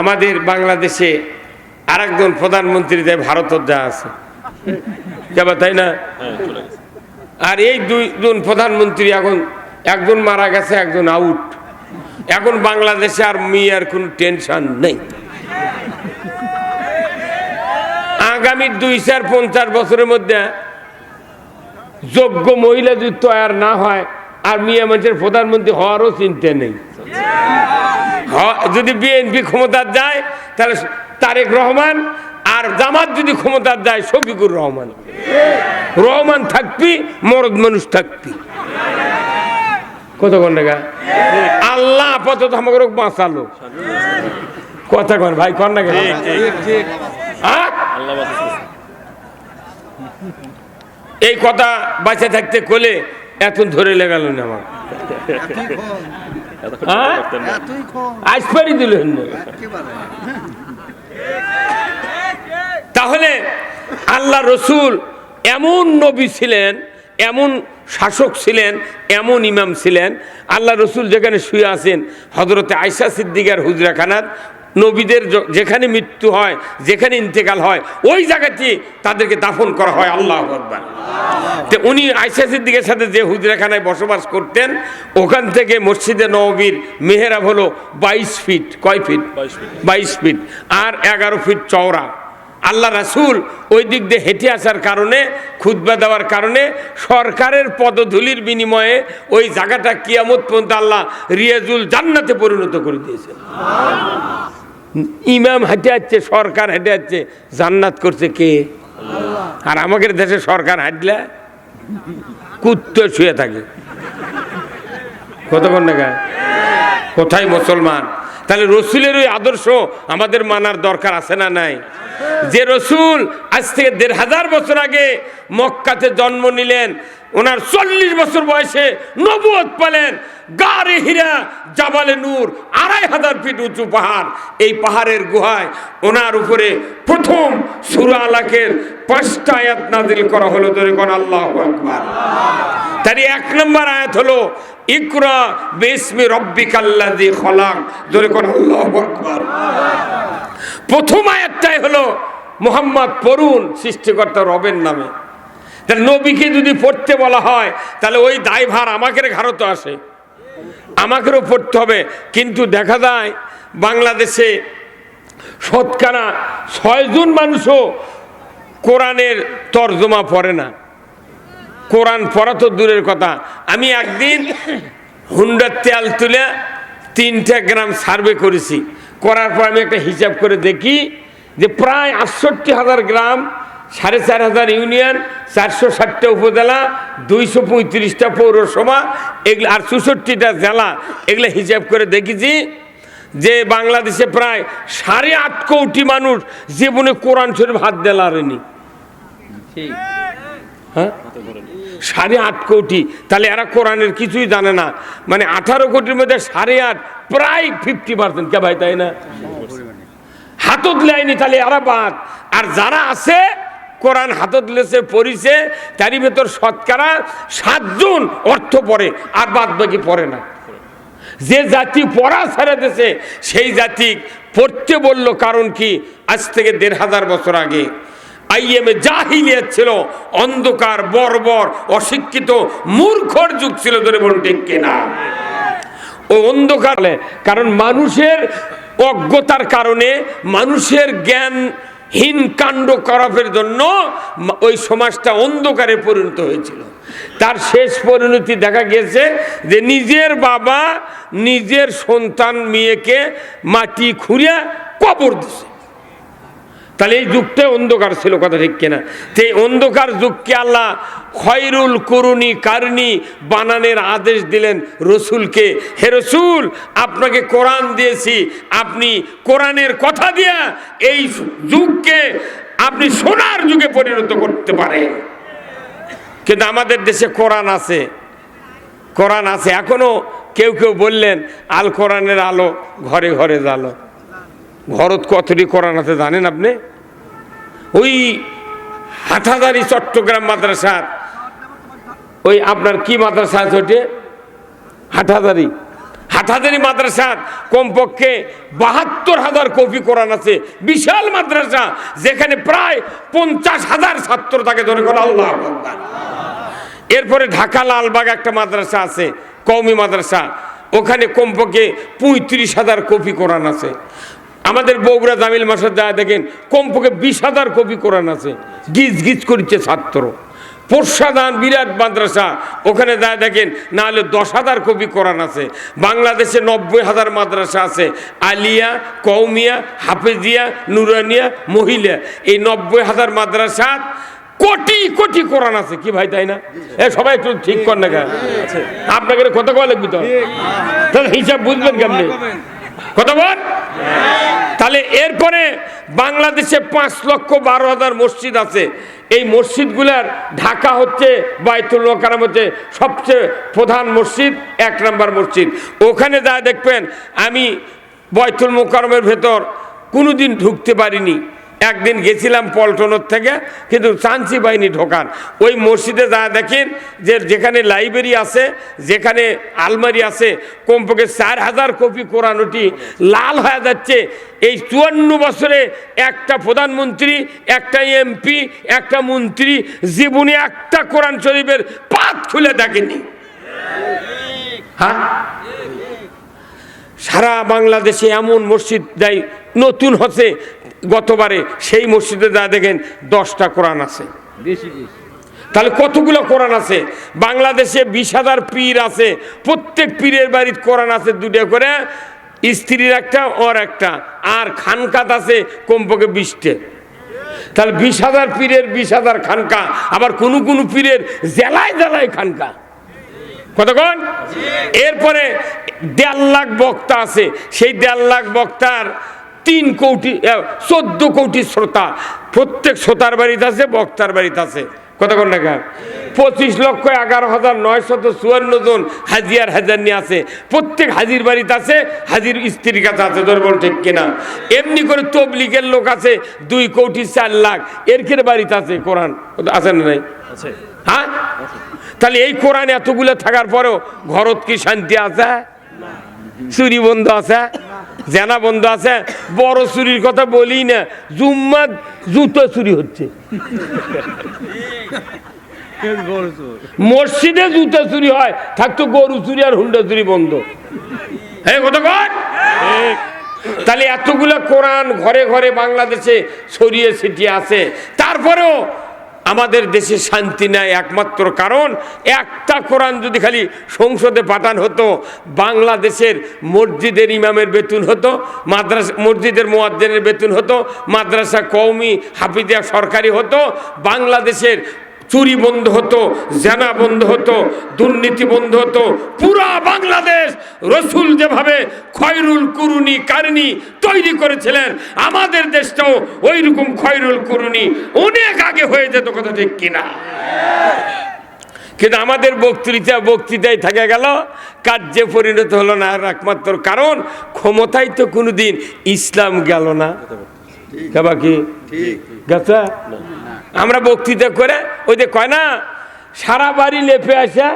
Speaker 1: আমাদের বাংলাদেশে আরেকজন প্রধানমন্ত্রী যে ভারতের যা আছে, তাই না? আর এই দুইজন প্রধানমন্ত্রী এখন, একজন মারা গেছে, একজন আউট। এখন বাংলাদেশে আর মেয়ের কোনো টেনশন নেই। আগামী 250 বছরের মধ্যে যোগ্য মহিলা যদি তৈরি না হয়, আর মিয়া মানুষের প্রধানমন্ত্রী হওয়ারও চিন্তা নেই। যদি বিএনপি ক্ষমতার যায় তাহলে তারেক রহমান, আর জামাত যদি ক্ষমতার যায় শফিকুর রহমান। রহমান থাকবি, মরদ মানুষ থাকবি। কত কোন টাকা আল্লাহ আপাতত আমাকে বাঁচালো। কথা কন ভাই, কন না কেন? এই কথা বাঁচে থাকতে কোলে এত ধরে লেগাল না আমার। আসপারি দিল। তাহলে আল্লাহ রসুল এমন নবী ছিলেন, এমন শাসক ছিলেন, এমন ইমাম ছিলেন। আল্লাহ রসুল যেখানে শুয়ে আছেন, হযরতে আয়েশা সিদ্দিকার হুজরাখানাত, নবীদের যেখানে মৃত্যু হয়, যেখানে ইন্তেকাল হয়, ওই জায়গাতে তাদেরকে দাফন করা হয়। আল্লাহু আকবার। তো উনি আয়েশা সিদ্দিকের সাথে যে হুজরাখানায় বসবাস করতেন, ওখান থেকে মসজিদে নববীর মেহরাব হলো 22 ফিট। কয় ফিট? 22 ফিট। আর 11 ফিট চওড়া। আল্লাহ রাসূল ওই দিক দিয়ে হেঁটে আসার কারণে, খুতবা দেওয়ার কারণে, সরকারের পদধূলির বিনিময়ে ওই জায়গাটা কিয়ামত পর্যন্ত আল্লাহ রিয়াজুল জান্নাতে পরিণত করে দিয়েছেন। ইমাম হেঁটে যাচ্ছে, সরকার হেঁটে যাচ্ছে, জান্নাত করছে কে? আর আমাদের দেশে সরকার হাঁটলে কুত্তে শুয়ে থাকে। কতক্ষণ না গায়? কোথায় মুসলমান? তাহলে রসুলের ওই আদর্শ আমাদের মানার দরকার আছে না নাই? যে রসুল আজ থেকে 1500 বছর আগে মক্কাতে জন্ম নিলেন, ওনার 40 বছর বয়সে নবুয়ত পেলেন। গারে হীরা, জাবালে নূর, 2500 ফিট উঁচু পাহাড়। এই পাহাড়ের গুহায় ওনার উপরে প্রথম সূরা আলাকের 5টা আয়াত নাযিল করা হলো। ধরে কোন আল্লাহু আকবার। তার 1 নম্বর আয়াত হলো ইকরা বিসমি রাব্বিকাল্লাযী খলাক। ধরে কোন আল্লাহু আকবার। প্রথম আয়াতটাই হলো মুহাম্মদ পড়ুন সৃষ্টিকর্তা রবের নামে। তাহলে নবীকে যদি পড়তে বলা হয়, তাহলে ওই দায়ভার আমাদের ঘাড়তে আসে, আমাকেও পড়তে হবে। কিন্তু দেখা যায় বাংলাদেশে শতকরা 6 জন মানুষও কোরআনের তর্জমা পড়ে না। কোরআন পড়া তো দূরের কথা। আমি একদিন হুন্ডার তেল তুলে 3 গ্রাম সার্ভে করেছি। করার পর আমি একটা হিসাব করে দেখি যে প্রায় 68,000 গ্রাম, 4,500 ইউনিয়ন, 460টা উপজেলা, 235টা পৌরসভা, এগুলো আর 64টা জেলা, এগুলো হিসাব করে দেখেছি যে বাংলাদেশে প্রায় 8.5 কোটি মানুষ জীবনে কোরআন শরীফ হাত দেলারেনি। হ্যাঁ, 8.5 কোটি। তাহলে এরা কোরআনের কিছুই জানে না। মানে 18 কোটির মধ্যে 8.5 প্রায় 50%। কে ভাই, তাই না? হাতত লাইনি, তাহলে এরা বাদ। আর যারা আছে কোরআন হাতত লেছে, পড়িছে, তারই ভেতর শতকরা 7 জন অর্থ পড়ে, আর বাদ বাকি পড়ে না। যে জাতি পড়া ছেড়ে দিয়েছে সেই জাতি পড়তে বলল। কারণ কি? আজ থেকে 1500 বছর আগে আইএমএ জাহিলিয়াত ছিল, অন্ধকার, বর্বর, অশিক্ষিত, মূর্খর যুগ ছিল। ধরে বলুন ঠিক কিনা? ও অন্ধকার, কারণ মানুষের অজ্ঞতার কারণে, মানুষের জ্ঞানহীন কাণ্ড করার জন্য ওই সমাজটা অন্ধকারে পরিণত হয়েছিল। তার শেষ পরিণতি দেখা গেছে যে নিজের বাবা নিজের সন্তান মেয়েকে মাটি খুঁড়িয়া কবর দিছে। তাহলে এই যুগটা অন্ধকার ছিল। কথা ঠিক কিনা? সেই অন্ধকার যুগকে আল্লাহ খয়রুল কুরুনি কারনি বানানের আদেশ দিলেন রসুলকে। হে রসুল, আপনাকে কোরআন দিয়েছি, আপনি কোরআনের কথা দিয়া এই যুগকে আপনি সোনার যুগে পরিণত করতে পারেন। কিন্তু আমাদের দেশে কোরআন আছে, কোরআন আছে। এখনো কেউ কেউ বললেন আল কোরআনের আলো ঘরে ঘরে জ্বালো। ঘরত কতটি কোরআন আছে জানেন আপনি? ওই হাটহাজারী চট্টগ্রাম মাদ্রাসা, ওই আপনার কি মাদ্রাসা আছে ওইটা? হাটহাজারী মাদ্রাসা কমপক্ষে 72,000 কপি কোরআন আছে। বিশাল মাদ্রাসা, যেখানে প্রায় 50,000 ছাত্র থাকে। ধরে কোন আল্লাহু আকবার। এরপরে ঢাকা লালবাগ একটা মাদ্রাসা আছে, কওমি মাদ্রাসা, ওখানে কমপক্ষে 35,000 কপি কোরআন আছে। আমাদের বগুড়া জামিল মাসাদ যায় দেখেন, কমপক্ষে 20,000 কপি কোরআন আছে। গিজ গিজ করছে ছাত্র। পোর্শাদান বিরাট মাদ্রাসা, ওখানে যায় দেখেন, না হলে 10,000 কপি কোরআন আছে। বাংলাদেশে 90,000 মাদ্রাসা আছে, আলিয়া, কওমিয়া, হাফেজিয়া, নুরানিয়া, মহিলা। এই 90,000 মাদ্রাসা কোটি কোটি কোরআন আছে। কি ভাই, তাই না? এ সবাই একটু ঠিক কর না, আপনাকে কত কয় লাগবে তো? তাহলে হিসাব বুঝবেন কেমনি? কত বল? তাহলে এরপরে বাংলাদেশে 5,12,000 মসজিদ আছে। এই মসজিদগুলার ঢাকা হচ্ছে বাইতুল মোকাররম হচ্ছে সবচেয়ে প্রধান মসজিদ, 1 নম্বর মসজিদ। ওখানে যা দেখবেন, আমি বাইতুল মোকাররমের ভেতর কোনোদিন ঢুকতে পারিনি, একদিন গেছিলাম পল্টনের থেকে, কিন্তু চান্সি বাহিনী ঢোকান। ওই মসজিদে যা দেখেন যে যেখানে লাইব্রেরি আছে, যেখানে আলমারি আছে, কমপক্ষে 4000 কপি কোরআন ওটি লাল হয়ে যাচ্ছে। এই 54 বছরে একটা প্রধানমন্ত্রী, একটা এমপি, একটা মন্ত্রী জীবনে একটা কোরআন শরীফের পাত খুলে দেখেনি। হ্যাঁ, সারা বাংলাদেশে এমন মসজিদ যাই নতুন হচ্ছে, গতবারে সেই মসজিদে যা দেখেন 10টা কোরআন আছে। তাহলে কতগুলো কোরআন আছে? বাংলাদেশে 20,000 পীর আছে, প্রত্যেক পীরের বাড়ির কোরআন আছে 2টা করে, স্ত্রীর একটা ওর একটা, আর খানকাত আছে কমপক্ষে 20টে। তাহলে 20,000 পীরের 20,000 খানকা, আবার কোন কোন পীরের জেলায় জেলায় খানকা। কতক্ষণ? এরপরে 1.5 লাখ বক্তা আছে, সেই 1.5 লাখ বক্তার 3 কোটি 14 কোটি শ্রোতা, প্রত্যেক শ্রোতার বাড়িতে আছে, বক্তার বাড়িতে আছে। কতক্ষণ টাকা? 25,11,954 জন হাজিয়ার হাজার নিয়ে আছে, প্রত্যেক হাজির বাড়িতে আছে, হাজির স্ত্রীর কাছে আছে। দুর্বল ঠিক কিনা? এমনি করে তবলিগের লোক আছে 2 কোটি 4 লাখ, এর বাড়িতে আছে কোরআন, আছে না নাই? হ্যাঁ, তাহলে এই কোরআন এতগুলো থাকার পরেও ঘরত কি শান্তি আছে? চুরি বন্ধ আছে, জেনা বন্ধ আছে। বড় চুরির কথা বলি না, জুম্মা জুতো চুরি হচ্ছে, মসজিদে জুতো চুরি হয়, থাকতো গরু চুরি আর হুন্ডা চুরি বন্ধ। হ্যাঁ, কতক্ষণ? তাহলে এতগুলো কোরআন ঘরে ঘরে বাংলাদেশে ছড়িয়ে ছিটিয়ে আছে, তারপরেও আমাদের দেশে শান্তি নাই। একমাত্র কারণ, একটা কোরআন যদি খালি সংসদে পাঠান হতো, বাংলাদেশের মসজিদের ইমামের বেতন হতো, মাদ্রাসা মসজিদের মুয়াজ্জিনের বেতন হতো, মাদ্রাসা কওমি হাফিজিয়া সরকারি হতো, বাংলাদেশের চুরি বন্ধ হতো, জেনা বন্ধ হতো, দুর্নীতি বন্ধ হতো। পুরা বাংলাদেশ রসুল যেভাবে খয়রুল কুরুনি কারণী তৈরি করেছিলেন, আমাদের দেশটাও ওই রকম খয়রুল কুরুনি অনেক আগে হয়ে যেত। কথা ঠিক কিনা? কিন্তু আমাদের বক্তৃতায় থেকে গেল, কার্যে পরিণত হলো না। আর একমাত্র কারণ, ক্ষমতায় তো কোনোদিন ইসলাম গেল না। কি গেছে? আমরা বক্তৃতা করে ওই যে কয় না, সারা বাড়ি লেপে আসে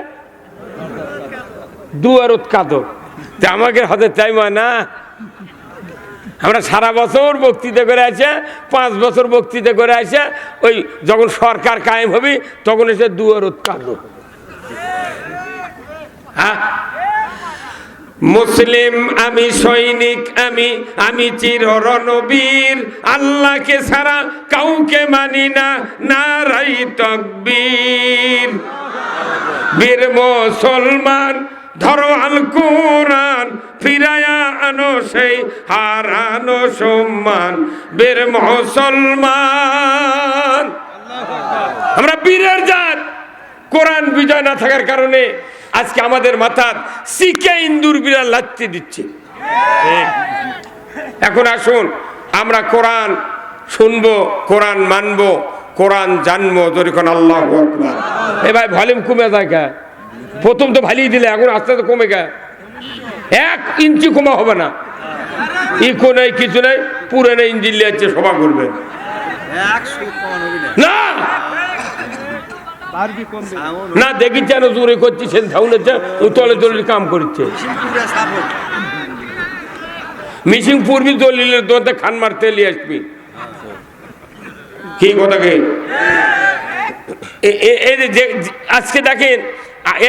Speaker 1: দুয়ারত কাঁদো, আমাকে হাতে চাই না। আমরা সারা বছর বক্তৃতা করে আসে, 5 বছর বক্তৃতা করে আসে, ওই যখন সরকার কায়েম হবে তখন এসে দুয়ারত কাঁদো। হ্যাঁ, মুসলিম আমি, সৈনিক আমি, আমি চির রণবীর, আল্লাহকে ছাড়া কাউকে মানি না, নারাই তাকবীর। বীর মুসলমান ধরো আল কোরআন, ফিরায়া আনো সেই হারানো সম্মান। বীর মুসলমান, আমরা বীরের জাত। কোরআন বিজয় না থাকার কারণে আজকে আমাদের মাথা শিখে ইন্দুর বিড়াল লাচ্ছি দিচ্ছে। এখন আসুন, আমরা কোরআন শুনবো, কোরআন মানবো, কোরআন জানবো। যখন আল্লাহু আকবার। এ ভাই, ভলিউম কমে যায় কে? প্রথম তো ভালোই দিলে, এখন আস্তে আস্তে কমে গে। 1 ইঞ্চি কমা হবে না, ইকো নাই, কিছু নাই, পুরানো ইঞ্জিন লিয়াচ্ছে, সভা করবে না। না দেখি যেন জোরে করছি, সে তলে তলে কাম করছে। মিশিং পূর্বী দলিলের দোতে খান মারতে নিয়ে আসবি। কি কথা কে? আজকে দেখেন,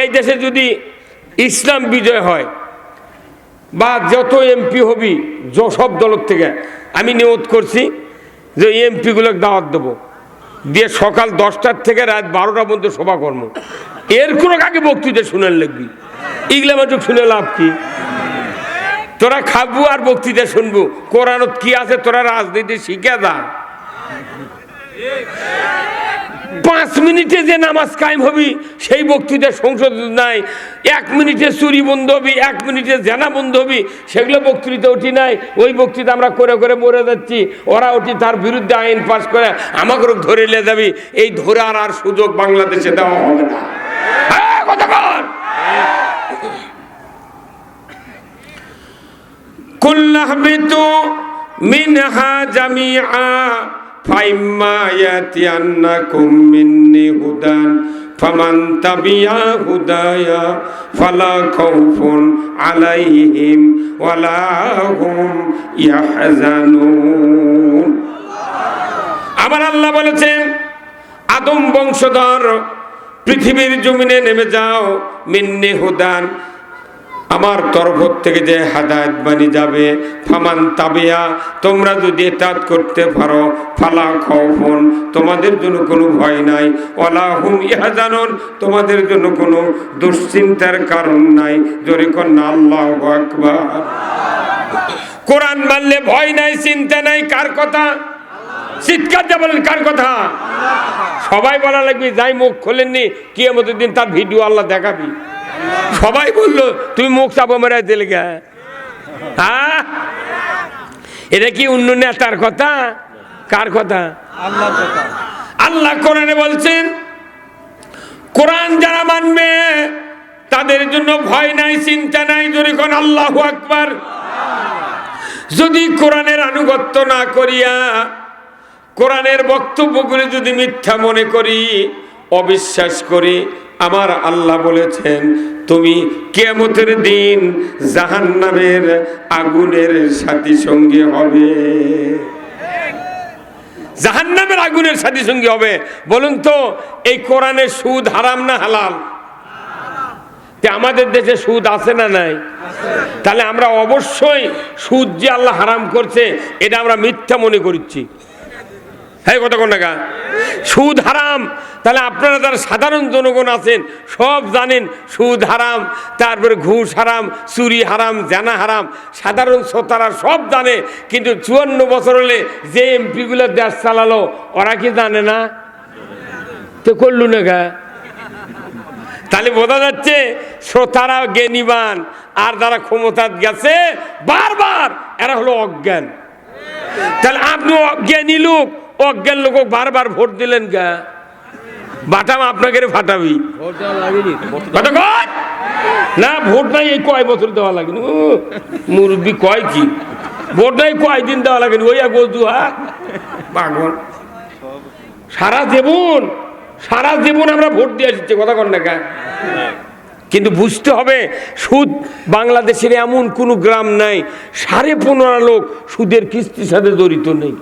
Speaker 1: এই দেশে যদি ইসলাম বিজয় হয়, বা যত এমপি হবি সব দলের থেকে, আমি নিয়ত করছি যে এমপি গুলোকে দাওয়াত দেবো, দিয়ে সকাল 10টার থেকে রাত 12টা পর্যন্ত সভা কর্ম। এর কোনো আগে বক্তৃতা শুনে লিখবি, এগুলো আমার শুনে লাভ কি? তোরা খাবো আর বক্তৃতা শুনবো। কোরআনত কি আছে তোরা রাজনীতি শিখে যা। 5 মিনিটে যে নামাজ কায়েম হবি সেই বক্তৃতা সংসদ নাই। 1 মিনিটে চুরি বন্ধ হবি, 1 মিনিটে জেনা বন্ধ হবি, সেগুলো বক্তৃতা উঠি নাই। ওই বক্তৃতা আমরা করে করে মরে যাচ্ছি। ওরা উঠি তার বিরুদ্ধে আইন পাস করে আমাকে ধরে নিয়ে যাবি। এই ধরার আর সুযোগ বাংলাদেশে দেওয়া হবে না। কুল্লাহবিতু মিনহা জামিআ ফাইম্মা ইয়াতিয়ান্নাকুম মিন্নি হুদান ফামান তাবিয়া হুদায়া ফালা খাউফুন আলাইহিম ওয়ালা হুম ইয়াহজানুন। আমার আল্লাহ বলেছেন, আদম বংশধর পৃথিবীর জমিনে নেমে যাও, মিন্নি হুদান, আমার তরফ থেকে যে হাদায়েত বাণী যাবে, ফামান তাবিয়া, তোমরা যদি এতাত করতে পারো, ফালা খাউফুন, তোমাদের জন্য কোনো ভয় নাই, ওয়ালা হুম ইয়াহজানুন, তোমাদের জন্য কোনো দুশ্চিন্তার কারণ নাই। জোরে কন্না আল্লাহু আকবার। কোরআন মানলে ভয় নাই, চিন্তা নাই। কার কথা? চিৎকার দিয়ে বলেন, কার কথা? সবাই বলা লাগবে, যাই মুখ খোলেননি কিয়ামতের দিন তার ভিডিও আল্লাহ দেখাবি। সবাই বললো তুমি মুখ চাপা মেরাই দিলে গে। হ্যাঁ, এটা কি অন্য নেতার কথা? কার কথা? আল্লাহ কোরআনে বলছেন, কোরআন যারা মানবে তাদের জন্য ভয় নাই, চিন্তা নাই। জোরে কোন আল্লাহু আকবার। যদি কোরআনের আনুগত্য না করিয়া কোরআনের বক্তব্যগুলি যদি মিথ্যা মনে করি, অবিশ্বাস করি, আমার আল্লাহ বলেছেন তুমি কিয়ামতের দিন জাহান্নামের আগুনের সাথী সঙ্গী হবে। জাহান্নামের আগুনের সাথী সঙ্গী হবে। বলুন তো, এই কোরআনের সুদ হারাম না হালাল? আমাদের দেশে সুদ আছে না নাই? তাহলে আমরা অবশ্যই সুদ যে আল্লাহ হারাম করছে এটা আমরা মিথ্যা মনে করছি। হ্যাঁ, কথা কোন টাকা সুদ হারাম। তাহলে আপনারা যারা সাধারণ জনগণ আছেন সব জানেন সুদ হারাম, তারপরে ঘুষ হারাম, চুরি হারাম, জানা হারাম। সাধারণ শ্রোতারা সব জানে, কিন্তু 54 বছর হলে যে এমপিগুলো দেশ চালালো ওরা কি জানে না? তো করলু না গা। তাহলে বোঝা যাচ্ছে শ্রোতারা জ্ঞানীবান, আর যারা ক্ষমতায় গেছে বারবার এরা হলো অজ্ঞান। তাহলে আপনি জ্ঞানী লোক, অজ্ঞান লোক বারবার ভোট দিলেন গা, বাটাম আপনাকে ফাটাবি না। ভোট নাই এই কয় বছর দেওয়া লাগেনি, মুরব্বী কয় কি ভোট নাই কয়দিন দেওয়া লাগেনি, ওই এক অজুহাত পাগল। সারা জীবন আমরা ভোট দিয়ে আসছি, কথা কন না। কিন্তু বুঝতে হবে সুদ বাংলাদেশের এমন কোনো গ্রাম নাই 15.5 লোক সুদের কিস্তির সাথে জড়িত নেই।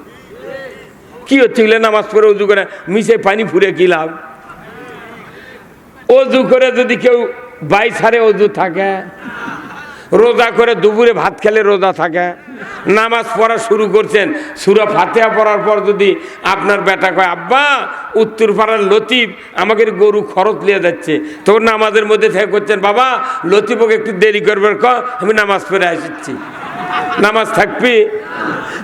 Speaker 1: কি হচ্ছে? নামাজ পড়ে অজু করে মিশে পানি ফুরে কি লাভ? অজু করে যদি কেউ 22 সারে অজু থাকে, রোজা করে দুপুরে ভাত খেলে রোজা থাকে, নামাজ পড়া শুরু করছেন, সূরা ফাতিহা পড়ার পর যদি আপনার বেটা কয় আব্বা উত্তর পাড়ার লতিফ আমাকে গরু খরচ নিয়ে যাচ্ছে, তখন নামাজের মধ্যে থেকে করছেন বাবা লতিফকে একটু দেরি করবার আমি নামাজ পড়ে আসছি, নামাজ থাকবি?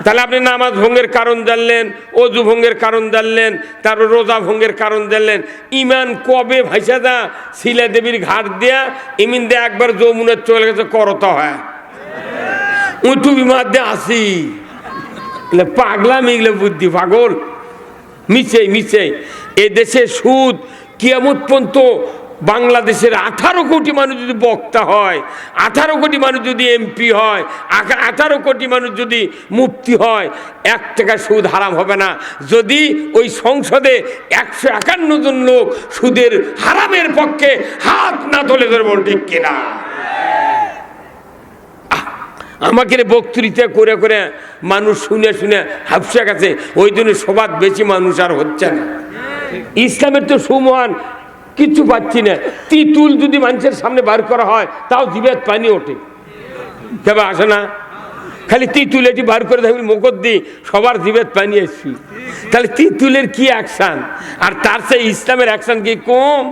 Speaker 1: তাহলে আপনি নামাজ ভঙ্গের কারণ জানলেন, অজু ভঙ্গের কারণ জানলেন, তারপর রোজা ভঙ্গের কারণ জানলেন। ইমান কবে ভাইসা দা শিলা দেবীর ঘাট দেয়া ইমিন দিয়ে একবার যমুনার চলে গেছে করতে হয়, উঁচু বিমার দিয়ে আসি পাগলা মিগলে বুদ্ধি পাগল মিছে। এ দেশে সুদ কিয়ামত পর্যন্ত বাংলাদেশের 18 কোটি মানুষ যদি বক্তা হয়, 18 কোটি মানুষ যদি এমপি হয়, 18 কোটি মানুষ যদি মুফতি হয়, 1 টাকা সুদ হারাম হবে না। যদি ওই সংসদে 151 জন লোক সুদের হারামের পক্ষে হাত না তোলে, ধরবেন ঠিক কিনা? আমাকে বক্তৃতা করে করে মানুষ শুনে শুনে হাফসা গেছে, ওই জন্য সবার বেশি মানুষ আর হচ্ছে না। ইসলামের তো সুমহান কিচ্ছু পাচ্ছি না। তিতুল যদি মানুষের সামনে বার করা হয় তাও জিভের পানি ওঠে, তবে আসে না। খালি তিতুল এটি বার করে থাকলে মুখত দিই সবার জিভের পানি এসছি। তাহলে তিতুলের কি অ্যাকশান, আর তার চেয়ে ইসলামের অ্যাকশান কি কম?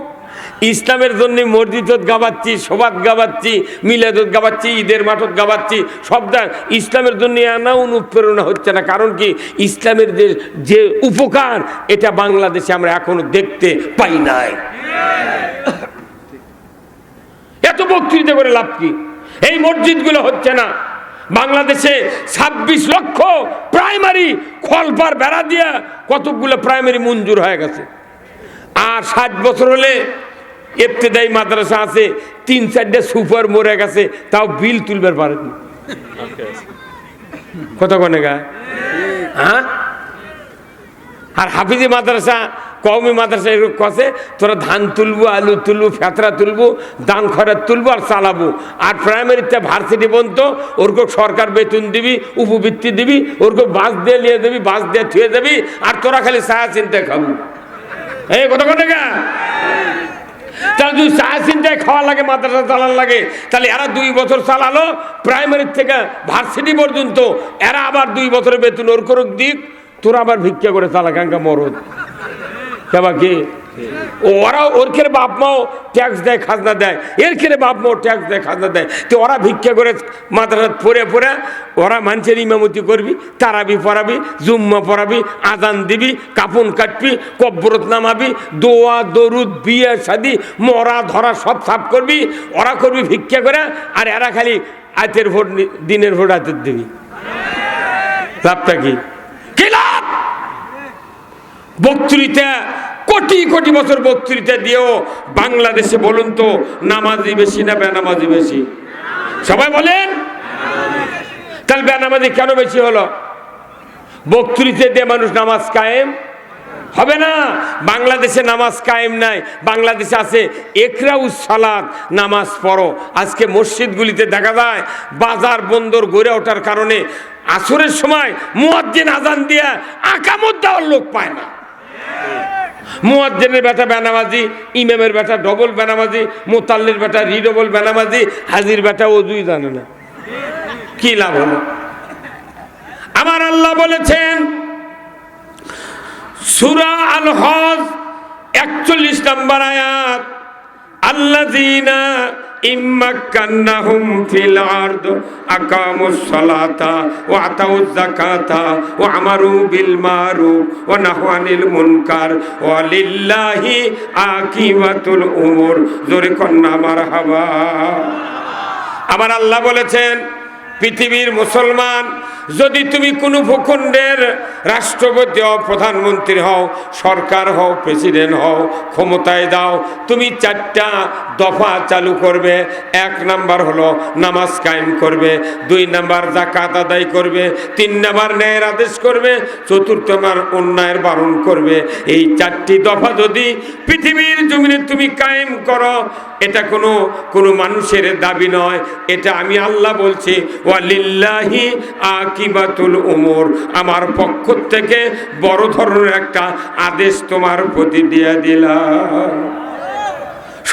Speaker 1: ইসলামের জন্য মসজিদত গাবাচ্ছি, সবাত গাবাচ্ছি, মিলাদত গাবাচ্ছি, ঈদের মাঠত গাবাচ্ছি, সব ইসলামের জন্য আনা অনুপ্রেরণা হচ্ছে না। কারণ কি? ইসলামের যে উপকার এটা বাংলাদেশে আমরা এখনো দেখতে পাই নাই। এত বক্তৃতা করে লাভ কি? এই মসজিদগুলো হচ্ছে না। বাংলাদেশে 26 লক্ষ প্রাইমারি খলপার বেড়া দিয়া কতগুলো প্রাইমারি মঞ্জুর হয়ে গেছে। আর 60 বছর হলে ইবতেদায়ী মাদ্রাসা আছে, 3-4টা সুপার মরে গেছে, তাও বিল তুলবার পারেনি। কত কনে গা? হ্যাঁ, আর হাফিজি মাদ্রাসা কওমি মাদ্রাসা এরকম কষে তোরা ধান তুলবো, আলু তুলবো, ফেতরা তুলবো, দান খরাত তুলবো আর চালাবো। আর প্রাইমারিতে ভার্সিটি পর্যন্ত ওরকম সরকার বেতন দিবি, উপবৃত্তি দিবি, ওরকম বাস দিয়ে নিয়ে যাবি, বাস দিয়ে থুয়ে যাবি, আর তোরা খালি ছায়া চিন্তায় খাবো। এই কথা কথা গা, তাহলে যদি ছায়া চিন্তায় খাওয়া লাগে, মাদ্রাসা চালান লাগে, তাহলে এরা 2 বছর চালালো প্রাইমারি থেকে ভার্সিটি পর্যন্ত, এরা আবার 2 বছরের বেতন ওর করুক দিক, তোরা আবার ভিক্ষা করে চালা কাঙ্কা মরদ কি ওরা ওর খেলে বাপ মাও ট্যাক্স দেয়, খাজনা দেয়, এর খেলে বাপ মাও ট্যাক্স দেয়, খাজনা দেয়। তো ওরা ভিক্ষা করে মাদ্রাসা পড়ে পড়ে ওরা মানুষের ইমামতি করবি, তারাবি পড়াবি, জুম্মা পড়াবি, আজান দিবি, কাপন কাটবি, কব্বরত নামাবি, দোয়া দরুদ, বিয়ে শাদি, মরা ধরা সব সাফ করবি, ওরা করবি ভিক্ষা করে, আর এরা খালি আতের ভোট, দিনের ভোট আতের দিবি। লাভটা কি? কি লাভ? বক্তৃতা কোটি কোটি বছর বক্তৃতা দিয়েও বাংলাদেশে বলুন তো নামাজি বেশি না বেনামাজি বেশি? সবাই বলেন। তাহলে বেনামাজি কেন বেশি হলো? বক্তৃতা দিয়ে মানুষ নামাজ কায়েম হবে না। বাংলাদেশে নামাজ কায়েম নাই, বাংলাদেশে আছে ইকরাউস সালাত, নামাজ পড়ো। আজকে মসজিদগুলিতে দেখা যায় বাজার বন্দর গড়ে ওঠার কারণে আসরের সময় মুয়াজ্জিন আজান দিয়ে আকামত দেওয়ার লোক পায় না। মুয়াজ্জিনের বেটা বেনামাজি, ইমামের বেটা ডবল বেনামাজি, মুতাল্লির বেটা রিডবল বেনামাজি, হাজির বেটা ওযুই জানে না। কি লাভ হলো? আমার আল্লাহ বলেছেন সূরা আল হজ 41 নম্বর আয়াত, আল্লাযীনা ইম্মাক্কান্নাহুম ফিল আরদ আকামুস সালাতা ওয়া আতাউয যাকাতা ওয়া আমারু বিল মারুফ ওয়া নাহু আনিল মুনকার ওয়া লিল্লাহি আকিবাতুল উমুর। জোরে কন্না মারহাবা। আমার আল্লাহ বলেছেন পৃথিবীর মুসলমান, যদি তুমি কোনো ভূখণ্ডের রাষ্ট্রপতি হও, প্রধানমন্ত্রী হও, সরকার হও, প্রেসিডেন্ট হও, ক্ষমতায় দাও, তুমি 4টা দফা চালু করবে। 1 নাম্বার হলো নামাজ কায়েম করবে, 2 নাম্বার যাকাত আদায় করবে, 3 নাম্বার ন্যায়ের আদেশ করবে, 4 নাম্বার অন্যায়ের বারণ করবে। এই 4টি দফা যদি পৃথিবীর জমিনে তুমি কায়েম করো, এটা কোনো মানুষের দাবি নয়, এটা আমি আল্লাহ বলছি। ওয়ালিল্লাহি আকিবাতুল উমুর, আমার পক্ষ থেকে বড় ধরনের একটা আদেশ তোমার প্রতি দিয়ে দিলাম।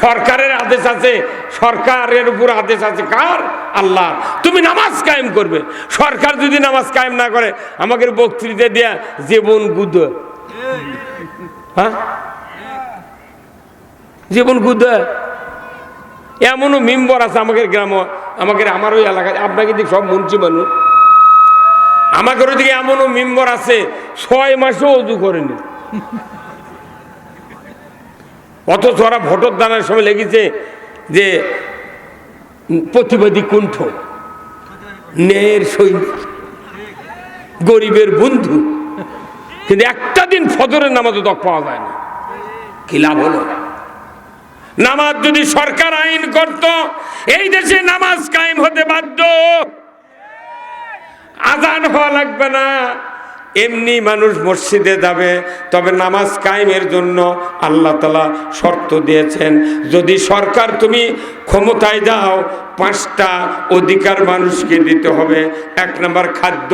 Speaker 1: সরকারের আদেশ আছে, সরকারের উপর আদেশ আছে কার? আল্লাহ। তুমি নামাজ কায়েম করবে। সরকার যদি নামাজ কায়েম না করে, আমাকে বক্তৃতা দেয়া জীবন গুদ, হ্যাঁ জীবন গুদ। এমনও মেম্বর আছে আমাদের গ্রাম, আমার ওই এলাকায়, আপনাকে দিক সব মুন্সি মানুষ, আমাদের ওদিকে এমনও মেম্বর আছে 6 মাসও ওযু করেনি, অথচ ওরা ভোটের দানের সময় লেগেছে যে প্রতিবাদী কুণ্ঠ, ন্যায়ের সৈনিক, গরিবের বন্ধু, কিন্তু একটা দিন ফজরের নামাজও তক পাওয়া যায় না। কি লাভ হলো? নামাজ যদি সরকার আইন করত, এই দেশে নামাজ কায়েম হতে বাধ্য, আজান হওয়া লাগবে না, এমনি মানুষ মসজিদে যাবে। তবে নামাজ কায়েমের জন্য আল্লাহ তাআলা শর্ত দিয়েছেন, যদি সরকার তুমি ক্ষমতায় যাও, 5টা অধিকার মানুষকে দিতে হবে। 1 নাম্বার খাদ্য,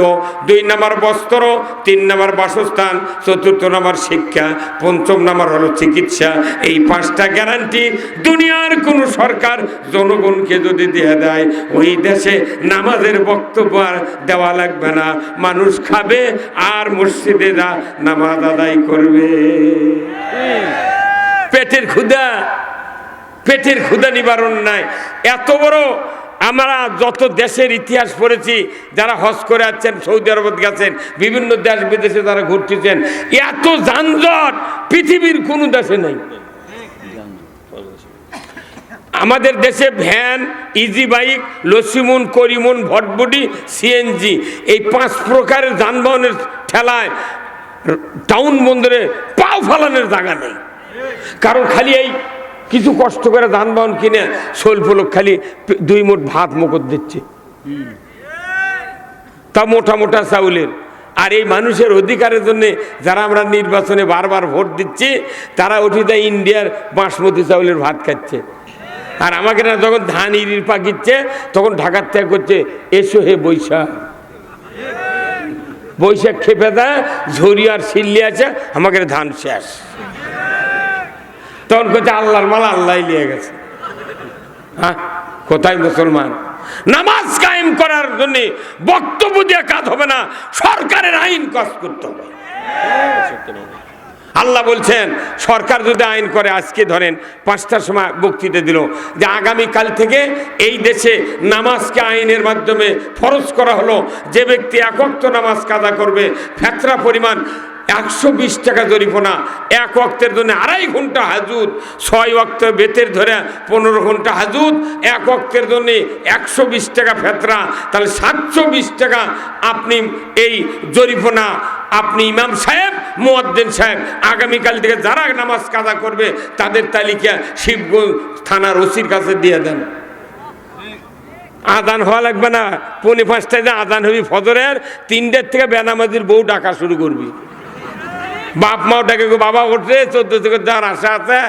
Speaker 1: 2 নাম্বার বস্ত্র, 3 নাম্বার বাসস্থান, 4 নাম্বার শিক্ষা, 5 নাম্বার হলো চিকিৎসা। এই 5টা গ্যারান্টি দুনিয়ার কোন সরকার জনগণকে যদি দিয়ে দেয়, ওই দেশে নামাজের বক্তব্য আর দেওয়া লাগবে না, মানুষ খাবে আর মসজিদে যা নামাজ আদায় করবে। পেটের ক্ষুধা নিবারণ নাই। এত বড় আমরা যত দেশের ইতিহাস পড়েছি, যারা হজ করে আসছেন, সৌদি আরব গেছেন, বিভিন্ন দেশ বিদেশে যারা ঘুরতেছেন, এত যানজট পৃথিবীর কোন দেশে নেই। আমাদের দেশে ভ্যান, ইজি বাইক, লসিমুন, করিমুন, ভটভটি, সিএনজি, এই 5 প্রকারের যানবাহনের ঠেলায় টাউন বন্দরে পাও ফালানোর জায়গা নেই। কারণ খালি এই কিছু কষ্ট করে যানবাহন কিনে স্বল্প লোক খালি 2 মুঠ ভাত মুখত দিচ্ছে, তা মোটা মোটা চাউলের। আর এই মানুষের অধিকারের জন্য যারা আমরা নির্বাচনে বারবার ভোট দিচ্ছি, তারা উঠিতে ইন্ডিয়ার বাসমতি চাউলের ভাত খাচ্ছে। আর আমাকে না যখন ধান ইরির পাকিচ্ছে, তখন ঢাকার থেকে করছে, এসো হে বৈশাখ। বৈশাখ খেপে দেয়, ঝরিয়ার শিল্লি আছে, আমাকে ধান শেষ। তখন করছে আল্লাহর মাল আল্লাহ নিয়ে গেছে। হ্যাঁ, কোথায় মুসলমান? নামাজ কায়েম করার জন্য বক্তব্য দিয়ে কাজ হবে না, সরকারের আইন কাজ করতে হবে। আল্লাহ বলছেন সরকার যদি আইন করে, আজকে ধরেন 5টার সময় বক্তৃতা দিল যে আগামীকাল থেকে এই দেশে নামাজকে আইনের মাধ্যমে ফরজ করা হলো, যে ব্যক্তি এক ওয়াক্ত নামাজ কাজা করবে ফেতরা পরিমাণ 120 টাকা জরিমানা, এক ওয়াক্তের জন্য 2.5 ঘন্টা হাজুদ, 6 ওয়াক্ত বেতের ধরে 15 ঘন্টা হাজুদ, এক ওয়াক্তের জন্য 120 টাকা ফেতরা, তাহলে 720 টাকা আপনি এই জরিমানা আপনি ইমাম সাহেব, মুয়াজ্জিন সাহেব আগামীকাল থেকে যারা নামাজ কাজা করবে তাদের তালিকা শিবগঞ্জ থানার ওসির কাছে দিয়ে দেন। আজান হওয়া লাগবে না, 4:45টায় যে আজান হবি ফজরের, 3টার থেকে বেনামাজির বউ ডাকা শুরু করবি। বাপ মাও ডাকে, বাবা উঠছে 14 থেকে যাওয়ার আশা আছে।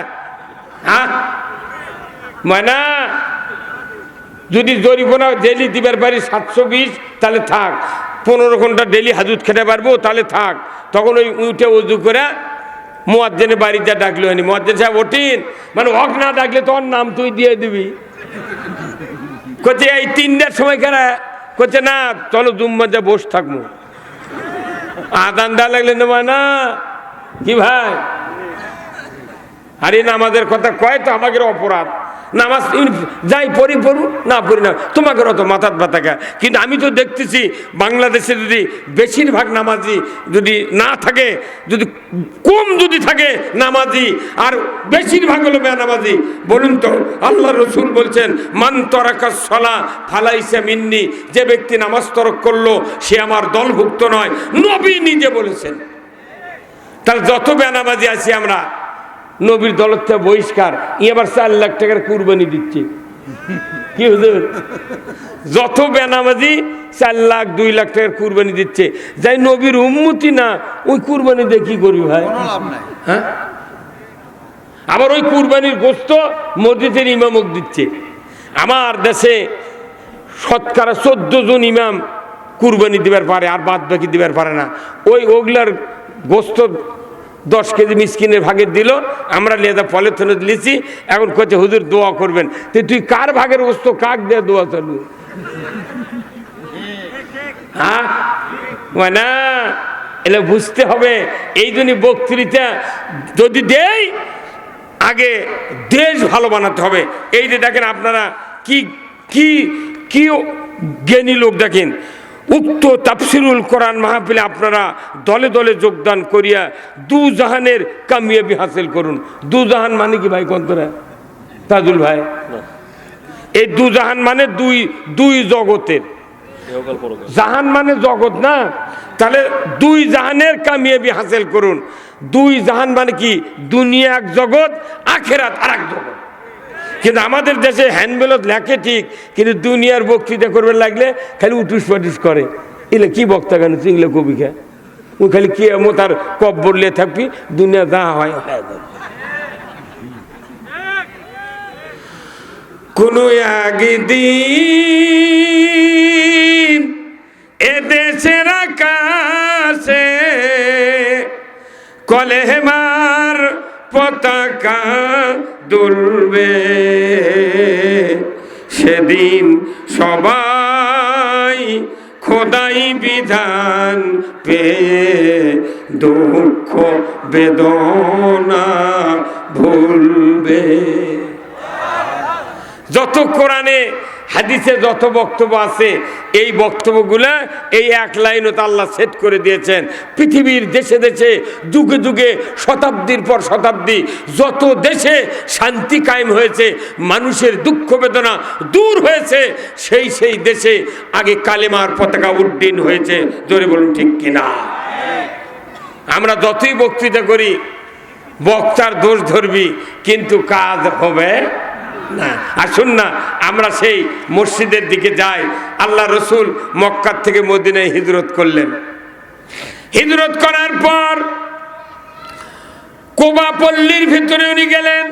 Speaker 1: হ্যাঁ মানে যদি জরিমানা ডেলি দিবার পারি 720, তাহলে থাক। 15 ঘন্টা ডেলি হাজুত খেতে পারবো, তাহলে থাক। তখন ওই উঠে উজু করে মুয়াজ্জিনের বাড়িতে ডাকলো হয়নি, মুয়াজ্জিন সাহেব ওঠিন, মানে হক না ডাকলে তোর নাম তুই দিয়ে দিবি। করছে এই 3টার সময় কেনা, করছে না চলো জুম্মাতে বসে থাকবো। আদান দেওয়া লাগলে নেবা না কি ভাই? আরে নামাজের কথা কয় তো আমাদের অপরাধ। নামাজ যাই পড়ি পড়ুন, না পড়ি না, তোমাকে অত মাথার ব্যথা। কিন্তু আমি তো দেখতেছি বাংলাদেশে যদি বেশিরভাগ নামাজি যদি না থাকে, যদি কম যদি থাকে নামাজি, আর বেশিরভাগ হলো বেনামাজি, বলুন তো আল্লাহ রসুল বলছেন মান তরাকা সলা ফালাইসা মিন্নি, যে ব্যক্তি নামাজ তরক করলো সে আমার দলভুক্ত নয়, নবী নিজে বলেছেন। তাহলে যত বেনামাজি আছি আমরা, নবীর দলের থেকে বহিষ্কার, এবার 4 লাখ টাকার কুরবানি দিচ্ছে। কি হুজুর, যত বেনামাজি 4 লাখ 2 লাখ টাকার কুরবানি দিচ্ছে, যাই নবীর উম্মতি না, ওই কুরবানি দিয়ে কি করবি ভাই? হ্যাঁ, আবার ওই কুরবানির গোস্ত মসজিদের ইমামক দিচ্ছে। আমার দেশে শতকরা 14 জন ইমাম কুরবানি দিবার পারে, আর বাদ বাকি দিবার পারে না। ওগুলার গোস্ত 10 কেজি মিসকিনের ভাগে দিল, আমরা লেদা পলিথিনে দিয়েছি। এখন কোচে হুজুর দোয়া করবেন, তুই কার ভাগের গোস্ত কাক দিয়ে দোয়া চালু? হ্যাঁ না, এলে বুঝতে হবে। এই জন্য বক্তৃতা যদি দেই, আগে দেশ ভালো বানাতে হবে। এই যে দেখেন আপনারা কি কি কি জ্ঞানী লোক, দেখেন উক্ত তাফসিরুল কোরআন মাহফিলে আপনারা দলে দলে যোগদান করিয়া দুজাহানের কামিয়াবি হাসিল করুন। দুজাহান মানে কি ভাই কন্তরা তাজুল ভাই? এই দুজাহান মানে দুই জগতের, জাহান মানে জগৎ না, তাহলে 2 জাহানের কামিয়াবি হাসিল করুন। 2 জাহান মানে কি? দুনিয়া এক জগৎ, আখেরাত আর এক জগৎ। কিন্তু আমাদের দেশে হ্যান্ডবেলত লেখে ঠিক, কিন্তু দুনিয়ার বক্তৃতা করবে লাগলে খালি উটুস পাটুস করে। এলে কি বক্তা কেন চিংলে কবিকে, ও খালি কি এমন তার কব্বর লিয়ে থাকবি, দুনিয়া যা হয় কোনো একদিন এদেশের আকাশে কলেমার পতাকা দুলবে, সেদিন সবাই খোদাই বিধান পেয়ে দুঃখ বেদনা ভুলবে। যত কোরআনে হাদিসে যত বক্তব্য আছে, এই বক্তব্যগুলা এই এক লাইনত আল্লাহ সেট করে দিয়েছেন। পৃথিবীর দেশে দেশে যুগে যুগে শতাব্দীর পর শতাব্দী যত দেশে শান্তি কায়েম হয়েছে, মানুষের দুঃখ বেদনা দূর হয়েছে, সেই দেশে আগে কালেমার পতাকা উড্ডীন হয়েছে। জোরে বলুন ঠিক কিনা? আমরা যতই বক্তৃতা করি বক্তার দোষ ধরবি, কিন্তু কাজ হবে না। আসুন না আমরা সেই মসজিদের দিকে যাই। আল্লাহ রসুল মক্কা থেকে মদিনায় হিজরত করলেন। হিজরত করার পর কুবা পল্লীর ভিতরে উনি গেলেন।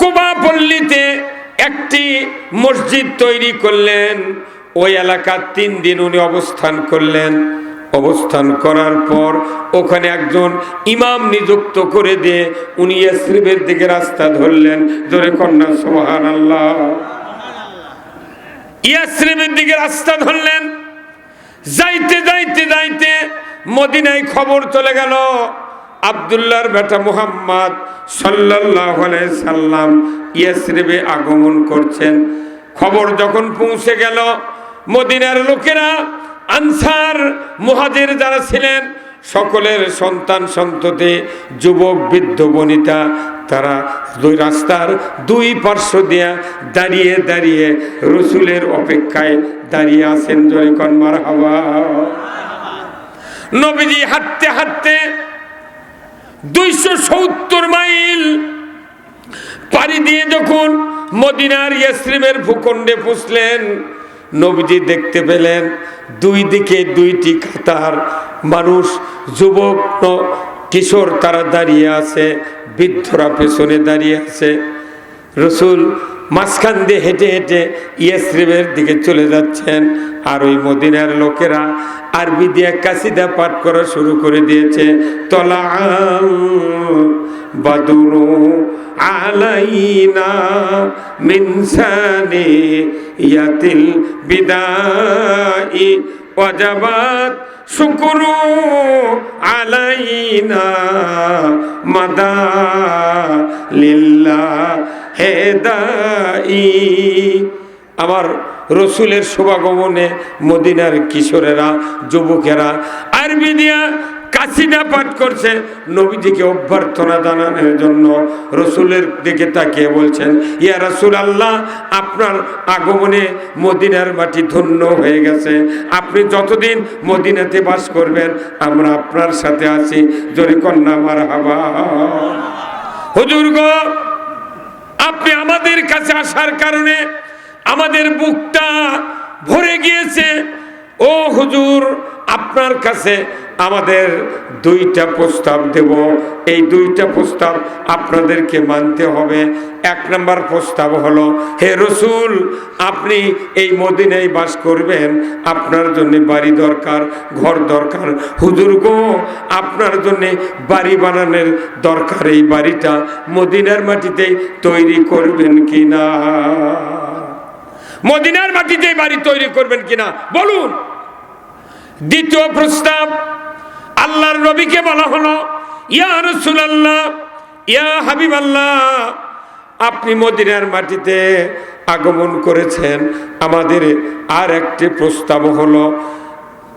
Speaker 1: কুবা পল্লীতে একটি মসজিদ তৈরি করলেন। ওই এলাকার 3 দিন উনি অবস্থান করলেন। অবস্থান করার পর ওখানে একজন ইমাম নিযুক্ত করে দিয়ে উনি ইয়াসরিবের দিকে রাস্তা ধরলেন। জোরে কন্যা সুবহানাল্লাহ। ইয়াসরিবের দিকে রাস্তা ধরলেন। যাইতে যাইতে যাইতে মদিনায় খবর চলে গেল, আব্দুল্লাহর বেটা মুহাম্মদ সাল্লাল্লাহু আলাইহি সাল্লাম ইয়াসরিবে আগমন করছেন। খবর যখন পৌঁছে গেল, মদিনার লোকেরা, আনসার মুহাজির যারা ছিলেন, সকলের সন্তান সন্ততি, যুবক বৃদ্ধ বনিতা, তারা দুই রাস্তার 2 পার্শ্ব দিয়া দাঁড়িয়ে দাঁড়িয়ে রসুলের অপেক্ষায় দাঁড়িয়ে আছেন। জয় কোন মারহাবা। নবীজি হাঁটতে হাঁটতে 270 মাইল পাড়ি দিয়ে যখন মদিনার ইয়াসরিবের ভূখণ্ডে পৌঁছলেন, নবীজি দেখতে পেলেন 2 দিকে 2টি কাতার মানুষ, যুবক কিশোর তারা দাঁড়িয়ে আছে, বৃদ্ধরা পেছনে দাঁড়িয়ে আছে। রসুল মাঝখান দিয়ে হেঁটে হেঁটে ইয়াসরিবের দিকে চলে যাচ্ছেন। আর ওই মদিনার লোকেরা আরবি দিয়ে কাসিদা পাঠ করা শুরু করে দিয়েছে। তলা বাদুরু আলাইনা মিন সানিয়াতিল বিদাই ওয়াজাবাত শুকরু আলাইনা মাদা লিল্লাহ হেদাই। আমার রসুলের শুভাগমনে মদিনার কিশোরেরা, যুবকেরা আরবি দিয়া কাসিদা পাঠ করছে নবীজিকে অভ্যর্থনা জানানোর জন্য। রসুলের দিকে তাকিয়ে বলছেন, ইয়া রাসূলুল্লাহ, আপনার আগমনে মদিনার মাটি ধন্য হয়ে গেছে। আপনি যতদিন মদিনাতে বাস করবেন আমরা আপনার সাথে আছি। জোরে কন্যা মারহাবা। হুজুর গো, আপনি আমাদের কাছে আসার কারণে আমাদের বুকটা ভরে গিয়েছে। ও হুজুর, আপনার কাছে আমাদের 2টা প্রস্তাব দেব। এই 2টা প্রস্তাব আপনাদেরকে মানতে হবে। 1 নম্বর প্রস্তাব হলো, হে রসুল, আপনি এই মদিনায় বাস করবেন, আপনার জন্য বাড়ি দরকার, ঘর দরকার। হুজুর গো, আপনার জন্য বাড়ি বানানোর দরকার। এই বাড়িটা মদিনার মাটিতে তৈরি করবেন কিনা? মদিনার মাটিতে বাড়ি তৈরি করবেন কিনা বলুন। দ্বিতীয় প্রস্তাব, আল্লাহর নবীকে বলা হলো, ইয়া রাসূলুল্লাহ, ইয়া হাবিবাল্লাহ, আপনি মদিনার মাটিতে আগমন করেছেন, আমাদের আর একটি প্রস্তাব হলো,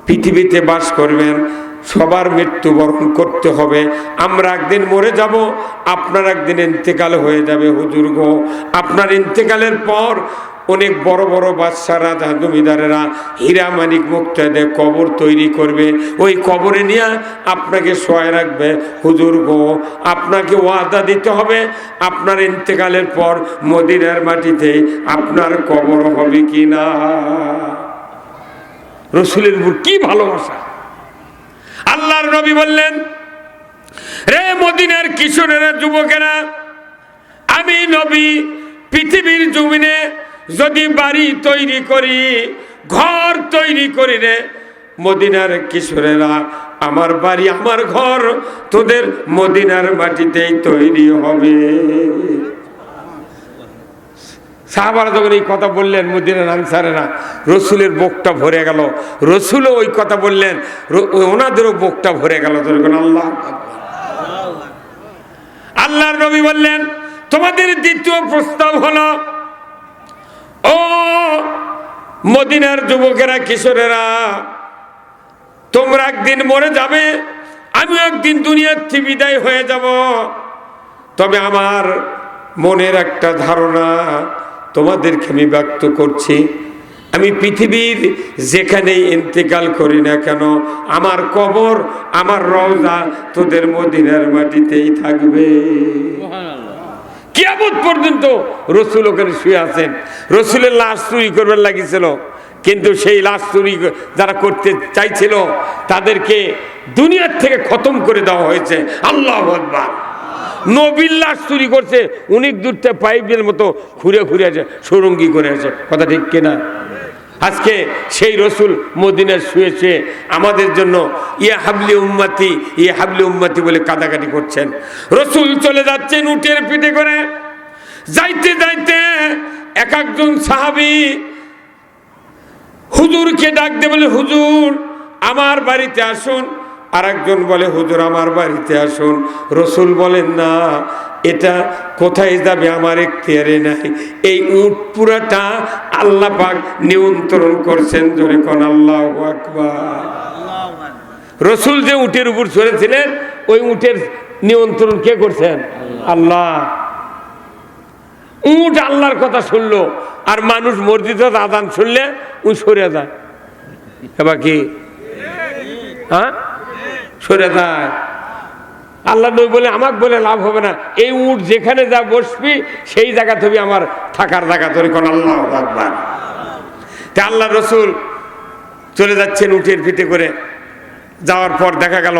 Speaker 1: পৃথিবীতে বাস করবেন, সবার মৃত্যুবরণ করতে হবে। আমরা একদিন মরে যাব, আপনার একদিন ইন্তেকাল হয়ে যাবে। হুজুর গো, আপনার ইন্তেকালের পর অনেক বড় বড় বাদশা, রাজা, জমিদারেরা হীরা মানিক মুক্তাদে কবর তৈরি করবে, ওই কবরে নিয়ে আপনাকে শোয়ায় রাখবে। হুজুর গো, আপনাকে ওয়াদা দিতে হবে, আপনার ইন্তেকালের পর মদিনার মাটিতে আপনার কবর হবে কিনা। রসুলের উপর কি ভালোবাসা! আল্লাহর নবী বললেন, রে মদিনার কিশোরেরা, যুবকেরা, আমি নবী পৃথিবীর জমিনে যদি বাড়ি তৈরি করি, ঘর তৈরি করি রে মদিনার কিশোরেরা, আমার বাড়ি, আমার ঘর তোদের মদিনার মাটিতেই তৈরি হবে। সাহাবারা যখন এই কথা বললেন, মদিনার আনসারেরা, রসুলের বুকটা ভরে গেল। রসুলও ওই কথা বললেন, ওনাদেরও বুকটা ভরে গেল। আল্লাহ আল্লাহর নবী বললেন, তোমাদের দ্বিতীয় প্রস্তাব হলো, ও মদিনার যুবকেরা, কিশোরেরা, তোমরা একদিন মরে যাবে, আমিও একদিন দুনিয়ার থেকে বিদায় হয়ে যাব। তবে আমার মনের একটা ধারণা তোমাদেরকে আমি ব্যক্ত করছি, আমি পৃথিবীর যেখানেই ইন্তেকাল করি না কেন, আমার কবর, আমার রওজা তোদের মদিনার মাটিতেই থাকবে। কিয়ামত পর্যন্ত রসুল ওখানে শুয়ে আছেন। রসুলের লাশ চুরি করবার লাগিয়েছিল, কিন্তু সেই লাশ চুরি যারা করতে চাইছিল তাদেরকে দুনিয়ার থেকে খতম করে দেওয়া হয়েছে। আল্লাহু আকবার। নবীর লাশ চুরি করছে, অনেক দূরতে পাইপের মতো ঘুরে ঘুরে আছে, সুরঙ্গি করে আছে, কথা ঠিক কিনা? আজকে সেই রসুল মদিনায় শুয়ে শুয়ে আমাদের জন্য ইয়া হাবলি উম্মতি, ইয়া হাবলি উম্মতি বলে কাদাকাটি করছেন। রসুল চলে যাচ্ছেন উটের পিঠে করে, যাইতে যাইতে এক একজন সাহাবী হুজুরকে ডাক দিয়ে বলে, হুজুর আমার বাড়িতে আসুন। আর একজন বলে, হুজুর আমার বাড়িতে আসুন। রসুল বলেন, না, এটা কোথায় যাবে আমার এখতিয়ারে নাই। এই উট পুরাটা আল্লাহ পাক নিয়ন্ত্রণ করছেন। জোরে কোন আল্লাহু আকবার। রসুল যে উটের উপর চড়েছিলেন, ওই উটের নিয়ন্ত্রণ কে করছেন? আল্লাহ। উট আল্লাহর কথা শুনলো, আর মানুষ মসজিদে আযান শুনলে উনি সরে যায়। এবার কি হ্যাঁ সরে যায়? আল্লাহ নবী বলে, আমাকে বলে লাভ হবে না, এই উট যেখানে যা বসবি সেই জায়গা তুমি আমার থাকার জায়গা। তোর কোন আল্লাহু আকবার। তা আল্লাহ রসুল চলে যাচ্ছেন উটের পিঠে করে। যাওয়ার পর দেখা গেল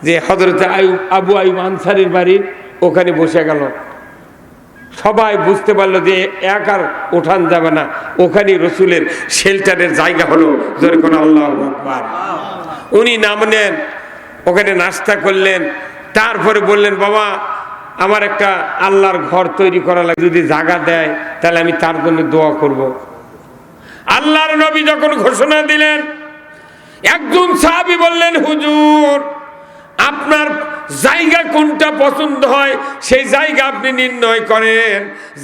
Speaker 1: যে হযরত আবু আইয়ুব আনসারীর বাড়ির ওখানে বসে গেল। সবাই বুঝতে পারলো যে এক আর ওঠান যাবে না, ওখানে রসুলের শেল্টারের জায়গা হলো। জোরে কোন আল্লাহু আকবার। উনি নাম নেন, ওখানে নাস্তা করলেন, তারপরে বললেন, বাবা আমার একটা আল্লাহর ঘর তৈরি করা লাগে, যদি জায়গা দেয় তাহলে আমি তার জন্য দোয়া করব। আল্লাহর নবী যখন ঘোষণা দিলেন, একজন সাহাবী বললেন, হুজুর আপনার জায়গা কোনটা পছন্দ হয় সেই জায়গা আপনি নির্ণয় করেন,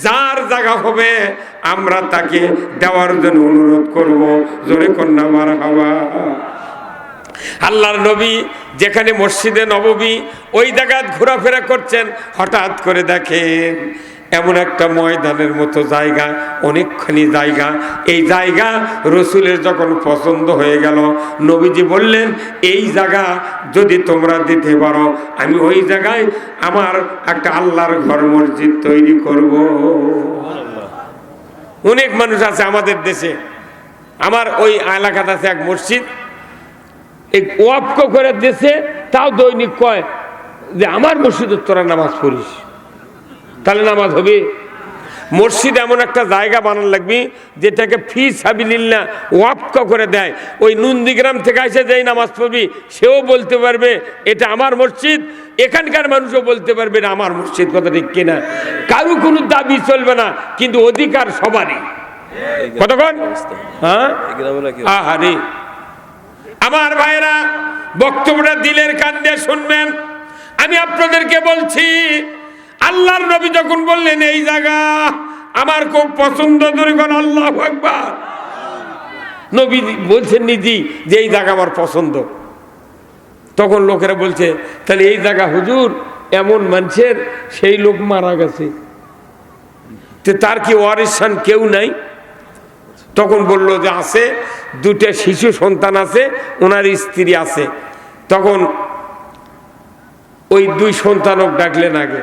Speaker 1: যার জায়গা হবে আমরা তাকে দেওয়ার জন্য অনুরোধ করব। জোরে কন্যা মারহাবা। আল্লাহর নবী যেখানে মসজিদে নববী ওই জায়গায় ঘোরাফেরা করছেন, হঠাৎ করে দেখেন এমন একটা ময়দানের মতো জায়গা, অনেকখানি জায়গা। এই জায়গা রসুলের যখন পছন্দ হয়ে গেল, নবীজি বললেন, এই জায়গা যদি তোমরা দিতে পারো আমি ওই জায়গায় আমার একটা আল্লাহর ঘর মসজিদ তৈরি করব। অনেক মানুষ আছে আমাদের দেশে, আমার ওই এলাকাতে আছে এক মসজিদ, এই ওয়াক্ফ করে দেশে, তাও দৈনিক কয় যে আমার মসজিদে তোরা নামাজ পড়িস, তাহলে নামাজ হবে। মসজিদ এমন একটা জায়গা বানানো লাগবে যেটাকে ফি সাবিলিল্লাহ ওয়াক্ফ করে দেয়। ওই নন্দীগ্রাম থেকে এসে যেই নামাজ পড়বি সেও বলতে পারবে এটা আমার মসজিদ, এখানকার মানুষও বলতে পারবে এটা আমার মসজিদ। কথা ঠিক কিনা? কারো কোনো দাবি চলবে না, কিন্তু অধিকার সবারই। কতক্ষণ? হ্যাঁ, আহারে আমার ভাইরা, বক্তব্যটা দিলের কান দিয়ে শুনবেন। আমি আপনাদেরকে বলছি, আল্লাহর নবী যখন বললেন এই জায়গা আমার খুব পছন্দ, ধরে কোন আল্লাহু আকবার। নবী বলছেন নিজে যে এই জায়গা আমার পছন্দ। তখন লোকেরা বলছে, তাহলে এই জায়গা হুজুর এমন মানুষের, সেই লোক মারা গেছে, তো তার কি ওয়ারিসান কেউ নাই? তখন বলল যে আছে, দুটো শিশু সন্তান আছে, ওনার স্ত্রী আছে। তখন ওই দুই সন্তানক ডাকলেন আগে,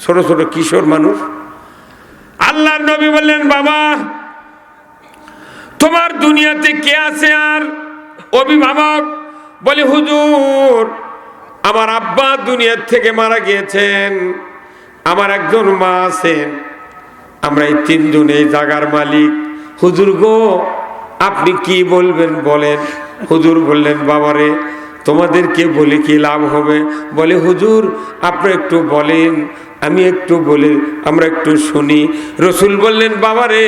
Speaker 1: ছোট ছোট কিশোর মানুষ। আল্লাহর নবী বললেন, বাবা তোমার দুনিয়াতে কে আছে? আর অভিভাবক বলে, হুজুর আমার আব্বা দুনিয়ার থেকে মারা গিয়েছেন, আমার একজন মা আছেন, আমরা এই তিনজন এই জায়গার মালিক। হুজুর গো আপনি কি বলবেন বলেন। হুজুর বললেন, বাবারে তোমাদেরকে বলে কি লাভ হবে? বলে, হুজুর আপনি একটু বলেন, আমি একটু বলে আমরা একটু শুনি। রসুল বললেন, বাবারে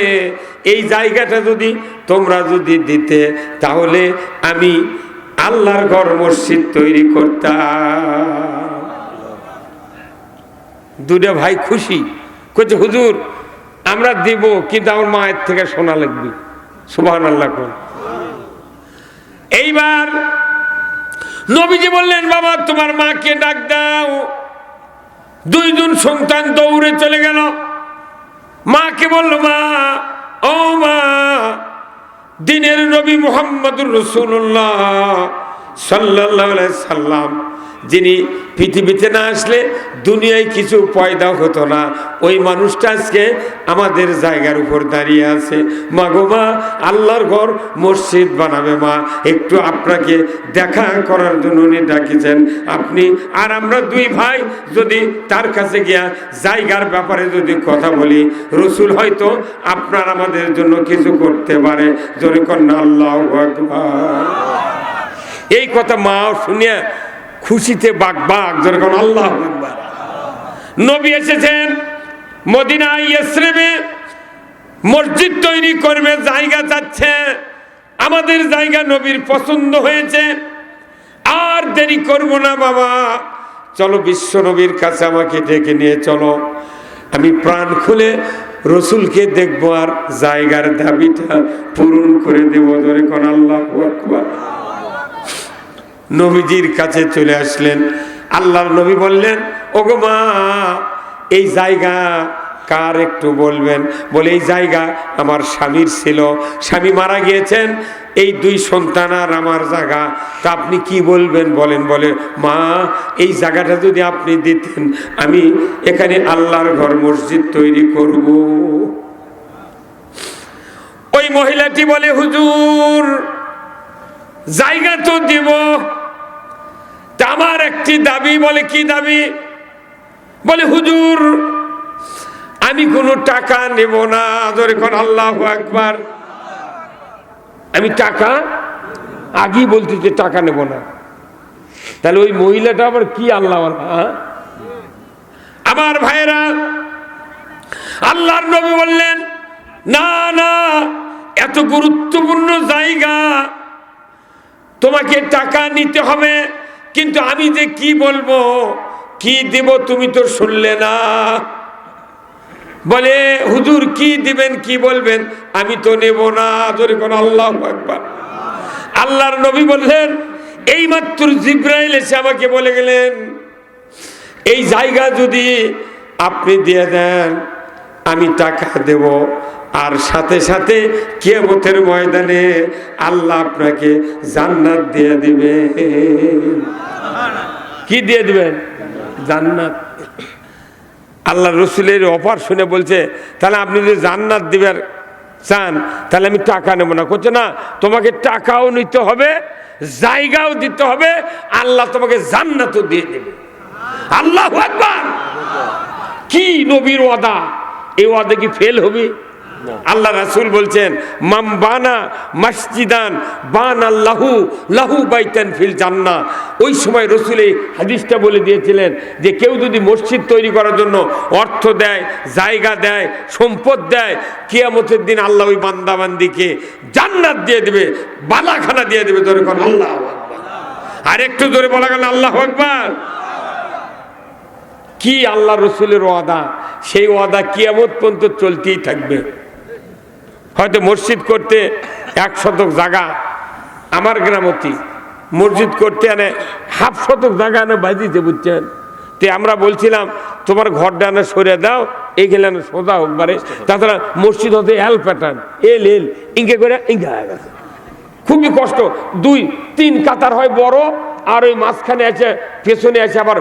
Speaker 1: এই জায়গাটা যদি তোমরা যদি দিতে তাহলে আমি আল্লাহর ঘর মসজিদ তৈরি করতাম। দুটা ভাই খুশি, কইছে হুজুর আমরা দিব, কিন্তু আমার মায়ের থেকে শোনা লাগবে। সুবহানাল্লাহ। এইবার নবীজি বললেন, বাবা তোমার মাকে ডাক দাও। দুইজন সন্তান দৌড়ে চলে গেল, মাকে বলল, মা ও মা, দিনের নবী মুহাম্মদুর রাসূলুল্লাহ সাল্লাল্লাহু আলাইহি সাল্লাম যিনি পৃথিবীতে না আসলে দুনিয়ায় কিছু পয়দা হতো না, ওই মানুষটা আজকে আমাদের জায়গার উপর দাঁড়িয়ে আছে। মা গো মা, আল্লাহর ঘর মসজিদ বানাবে মা, একটু আপনাকে দেখা করার জন্য উনি ডাকিছেন। আপনি আর আমরা দুই ভাই যদি তার কাছে গিয়া জায়গার ব্যাপারে যদি কথা বলি, রসুল হয়তো আপনার আমাদের জন্য কিছু করতে পারে। জোরে কন্যা আল্লাহু আকবার। এই কথা মা শুনিয়া খুশিতে বাগ বাগ, জোরে কন্যা আল্লাহু আকবার। নবী এসেছেন মদিনায়, ইসরাইলে মসজিদ তৈরি করবে, জায়গা চাচ্ছে। আমাদের জায়গা নবীর পছন্দ হয়েছে, আর দেরি করব না বাবা, চলো বিশ্ব নবীর কাছে আমাকে ডেকে নিয়ে চলো, আমি প্রাণ খুলে রসুলকে দেখবো আর জায়গার দাবিটা পূরণ করে দেব। ধরে কোন আল্লাহু আকবার। নবীজির কাছে চলে আসলেন। আল্লাহর নবী বললেন, ওগো মা, এই জায়গা কার একটু বলবেন? বলে এই জায়গা আমার স্বামীর ছিল, স্বামী মারা গিয়েছেন, এই দুই সন্তান আর আমার জায়গা, তা আপনি কি বলবেন বলেন। বলে মা, এই জায়গাটা যদি আপনি দিতেন, আমি এখানে আল্লাহর ঘর মসজিদ তৈরি করব। ওই মহিলাটি বলে, হুজুর জায়গা তো দিব, তা আমার একটি দাবি। বলে কি দাবি? বলে হুজুর আমি কোনো টাকা নেব না। ধরে কোন আল্লাহু আকবার। আমি টাকা আগেই বলতে যে টাকা নেব না। তাহলে ওই মহিলাটা আবার কি আল্লাহ? আমার ভাইরা, আল্লাহর নবী বললেন, না না, এত গুরুত্বপূর্ণ জায়গা, তোমাকে টাকা নিতে হবে, কিন্তু আমি যে কি বলবো, কি দেব তুমি তো শুনলে না। বলে হুজুর কি দিবেন, কি বলবেন? আমি তো নেব না। ধরে কোন আল্লাহু আকবার। আল্লাহর নবী বললেন, এই মাত্র জিবরাইল এসে আমাকে বলে গেলেন, এই জায়গা যদি আপনি দিয়ে দেন আমি টাকা দেব, আর সাথে সাথে কিয়ামতের ময়দানে আল্লাহ আপনাকে জান্নাত দিয়ে দিবে। কি দিয়ে দিবেন? জান্নাত। আল্লাহ রসুলের অফার শুনে বলছে, তাহলে আপনি যদি জান্নাত দিবেন চান, তাহলে আমি টাকা নেব না। করছে না, তোমাকে টাকাও নিতে হবে, জায়গাও দিতে হবে, আল্লাহ তোমাকে জান্নাতও দিয়ে দেবে। আল্লাহু আকবার। কি নবীর ওয়াদা! এই ওয়াদা কি ফেল হবে? আল্লাহ রাসূল বলছেন, মাম বানা মসজিদান বানা লাহু লাহু বাইতান ফিল জান্নাহ। ওই সময় রাসূল এই হাদিসটা বলে দিয়েছিলেন যে কেউ যদি মসজিদ তৈরি করার জন্য অর্থ দেয়, জায়গা দেয়, সম্পদ দেয়, কিয়ামতের দিন আল্লাহ ওই বান্দাবান্দিকে জান্নাত দিয়ে দেবে, বালাখানা দিয়ে দেবে। জোরে কোন আল্লাহু আকবার। আর একটু জোরে বলা গেল আল্লাহু আকবার। কি আল্লাহ রসুলের ওয়াদা! সেই ওয়াদা কিয়ামত পর্যন্ত চলতেই থাকবে। হয়তো মসজিদ করতে 1 শতক জায়গা, আমার গ্রামতি মসজিদ করতে আনে 1/2 শতক জায়গা আনে বাজিতে, বুঝছেন? তে আমরা বলছিলাম তোমার ঘরটা আনে সরে দাও, এই গেলে সোজা হোক বারে। তাছাড়া মসজিদ হতে এল প্যাটার্ন, এল এল ইঙ্কে করে ইঙ্কে হয়ে গেছে, খুবই কষ্ট। 2-3 কাতার হয় বড়, আর ওই মাঝখানে আছে, পেছনে আছে আবার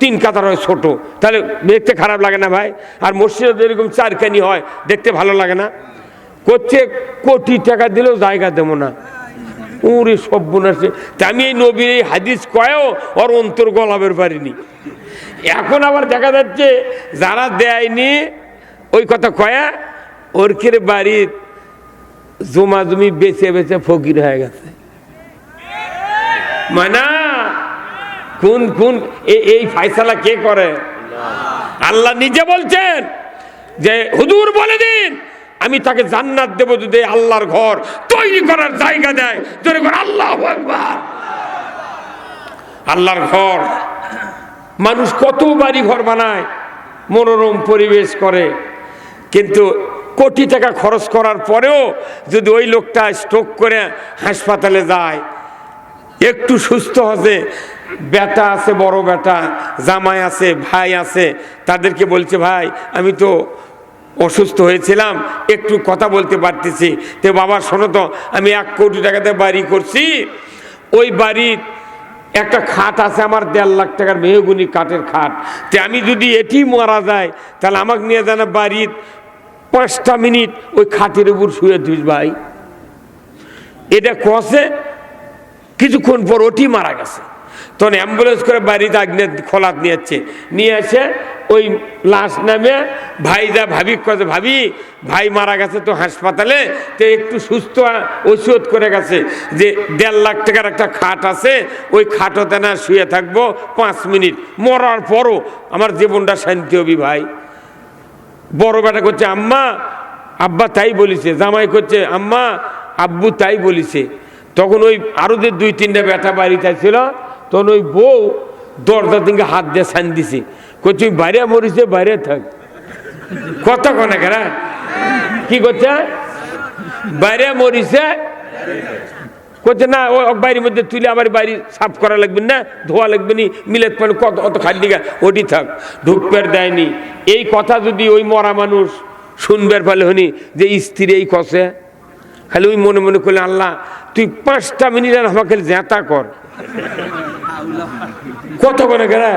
Speaker 1: 3 কাতার হয় ছোট। তাহলে দেখতে খারাপ লাগে না ভাই? আর মসজিদে এরকম 4খানি হয়, দেখতে ভালো লাগে না? করছে কোটি টাকা দিলেও জায়গা দেবো না। ওরে সর্বনাশে! তা আমি এই নবীর এই হাদিস কয়েও ওর অন্তর গলাবের পারিনি। এখন আবার দেখা যাচ্ছে যারা দেয়নি ওই কথা কয়া ওর কেড়ে বাড়ির জমা জমি বেচে বেচে ফকির হয়ে গেছে। মানা কোন কোন এই ফায়সালা কে করে? আল্লাহ নিজে বলছেন যে হুজুর বলে দিন আমি তাকে জান্নাত দেব যদি আল্লাহর ঘর তৈরি করার জায়গা দেয়। জোরে করে আল্লাহু আকবার। আল্লাহর ঘর, মানুষ কত বাড়ি ঘর বানায়, মনোরম পরিবেশ করে, কিন্তু কোটি টাকা খরচ করার পরেও যদি ওই লোকটা স্ট্রোক করে হাসপাতালে যায়, একটু সুস্থ হচ্ছে, বেটা আছে, বড় বেটা, জামাই আছে, ভাই আছে, তাদেরকে বলছে ভাই আমি তো অসুস্থ হয়েছিলাম, একটু কথা বলতে পারতেছি, তো বাবা শোনো তো আমি 1 কোটি টাকাতে বাড়ি করছি, ওই বাড়ির একটা খাট আছে আমার 1.5 লাখ টাকার মেহগুনি কাঠের খাট, তে আমি যদি এটি মারা যায় তাহলে আমাকে নিয়ে জানা বাড়ির 5টা মিনিট ওই খাটের উপর শুয়ে দিস ভাই। এটা কষে কিছুক্ষণ পর ওটি মারা গেছে, তখন অ্যাম্বুলেন্স করে বাড়িতে আগ্নে খোলাত নিয়ে এসে ওই লাশ নামে ভাই যা ভাবি কাছে, ভাবি ভাই মারা গেছে তো হাসপাতালে, তো একটু সুস্থ ওষুধ করে গেছে যে 1.5 লাখ টাকার একটা খাট আছে, ওই খাটতে না শুয়ে থাকবো 5 মিনিট, মরার পরও আমার জীবনটা শান্তি হবি ভাই। বড় বেটা করছে আম্মা আব্বা তাই বলিছে, জামাই করছে আম্মা আব্বু তাই বলিছে। তখন ওই আরো যে 2-3টা বেটা বাড়িতে ছিল, তখন ওই বউ দরজার দিকে হাত দিয়ে ছান দিছে, করছে বাইরে মরিছে বাইরে থাক। কত কনে কেনা কি করছে, বাইরে মরিছে করছে না, ওই বাড়ির মধ্যে তুলে আবার বাড়ি সাফ করা লাগবে না, ধোয়া লাগবে নি, মিলেট পানি কত অত খাদ্য ওটি থাক, ঢুকপের দেয়নি। এই কথা যদি ওই মরা মানুষ শুনবার ফলে হনি যে স্ত্রী এই কষে, খালি ওই মনে মনে করলে আল্লাহ তুই 5টা মিনিট আর আমাকে জেতা কর। কত করে গেলা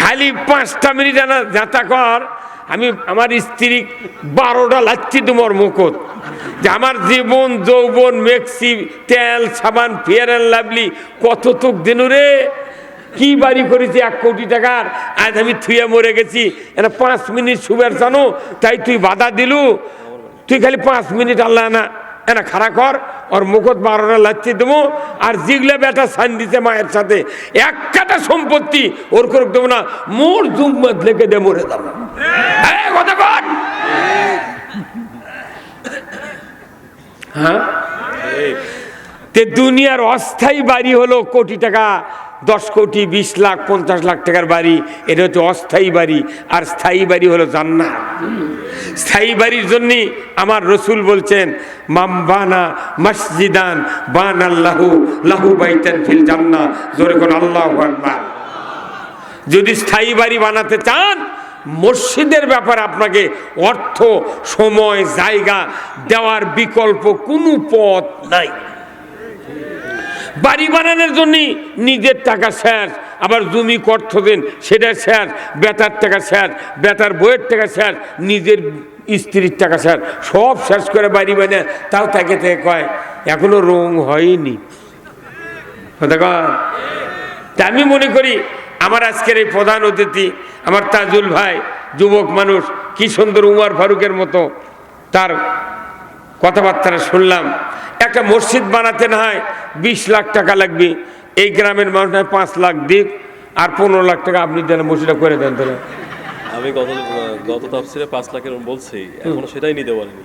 Speaker 1: খালি 5টা মিনিট আনা জেতা কর, আমি আমার স্ত্রী 12টা লাচ্ছি তোমার মুখত, যে আমার জীবন যৌবন মেক্সি তেল সাবান ফেয়ার অ্যান্ড লাভলি কত তোক দিন রে, কি বাড়ি করেছি 1 কোটি টাকার, আজ আমি থুয়ে মরে গেছি, এটা 5 মিনিট শুবের জানো তাই তুই বাধা দিলু, তুই খালি 5 মিনিট আল্লাহ না এনা খাড়া কর, ওর মুখত 12টা লাচ্ছি দেবো, আর জিগলে বেটা সান দিছে মায়ের সাথে 1 কাটা সম্পত্তি ওর করে দেবো না, মোর জুম্মত লেগে দে মরে যাবো। কথা কর হ্যাঁ, তে দুনিয়ার অস্থায়ী বাড়ি হলো কোটি টাকা, 10 কোটি 20 লাখ 50 লাখ টাকার বাড়ি, এটা হচ্ছে অস্থায়ী বাড়ি, আর স্থায়ী বাড়ি হলো জান্নাত। স্থায়ী বাড়ির জন্য আমার রসুল বলছেন মামবানা মসজিদান বান আল্লাহু লাহু বাইতান ফিল জান্নাহ, জোরে কোন আল্লাহু আকবার। যদি স্থায়ী বাড়ি বানাতে চান, মসজিদের ব্যাপারে আপনাকে অর্থ সময় জায়গা দেওয়ার বিকল্প কোনো পথ নাই। বাড়ি বানানোর জন্য নিজের টাকা শেষ, আবার জমি অর্থ দেন সেটা শেষ, বেটার টাকা শেষ, বেটার বইয়ের টাকা শেষ, নিজের স্ত্রীর টাকা শেষ, সব শেষ করে বাড়ি বানিয়ে তাও তাকে থেকে কয় এখনো রং হয়নি। তা আমি মনে করি আমার আজকের এই প্রধান অতিথি আমার তাজুল ভাই, যুবক মানুষ, কি সুন্দর উমর ফারুকের মতো তার কথাবার্তা শুনলাম। একটা মসজিদ বানাতে না হয় 20 লাখ টাকা লাগবে, এই গ্রামের মানুষ 5 লাখ দিক আর 15 লাখ টাকা আপনি দেন, মসজিদটা করে দেন। তাহলে
Speaker 2: আমি গত তাফসিরে 5 লাখের বলছি, এখনো সেটাই নিতে পারেনি,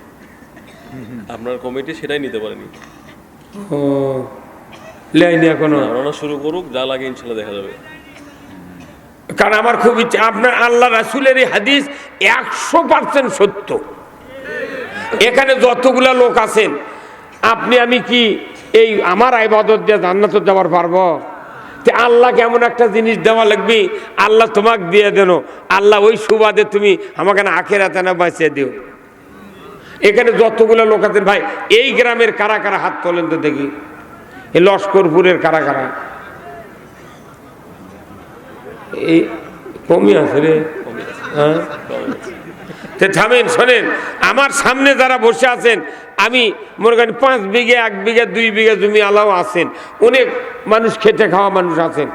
Speaker 2: আপনার কমিটি সেটাই নিতে পারেনি।
Speaker 1: ও লেয়নি এখনো,
Speaker 2: ওরা শুরু করুক, যা লাগে ইনশাল্লাহ দেখা যাবে।
Speaker 1: কারণ আমার খুব ইচ্ছা, আপনার আল্লাহ রাসূলের এই হাদিস 100% সত্য। এখানে যতগুলা লোক আছেন, আপনি আমি কি এই আমার ইবাদত দিয়ে জান্নাতে যাওয়ার পারবো? আল্লাহকে এমন একটা জিনিস দেওয়া লাগবে, আল্লাহ তোমাকে দিয়ে দেন, আল্লাহ ওই সুবাদে তুমি আমাকে না আখিরাতে না বাঁচিয়ে দিও। এখানে যতগুলো লোক আছেন ভাই, এই গ্রামের কারা কারা হাত তোলেন তো দেখি, এই লস্করপুরের কারা কারা, এই কমই আছে রে। হ্যাঁ থামেন, শোনেন, আমার সামনে যারা বসে আছেন, আমি মনে করেন 5 বিঘে 1 বিঘা 2 বিঘা জমি আলাও আছেন, অনেক মানুষ খেটে খাওয়া মানুষ আছেন।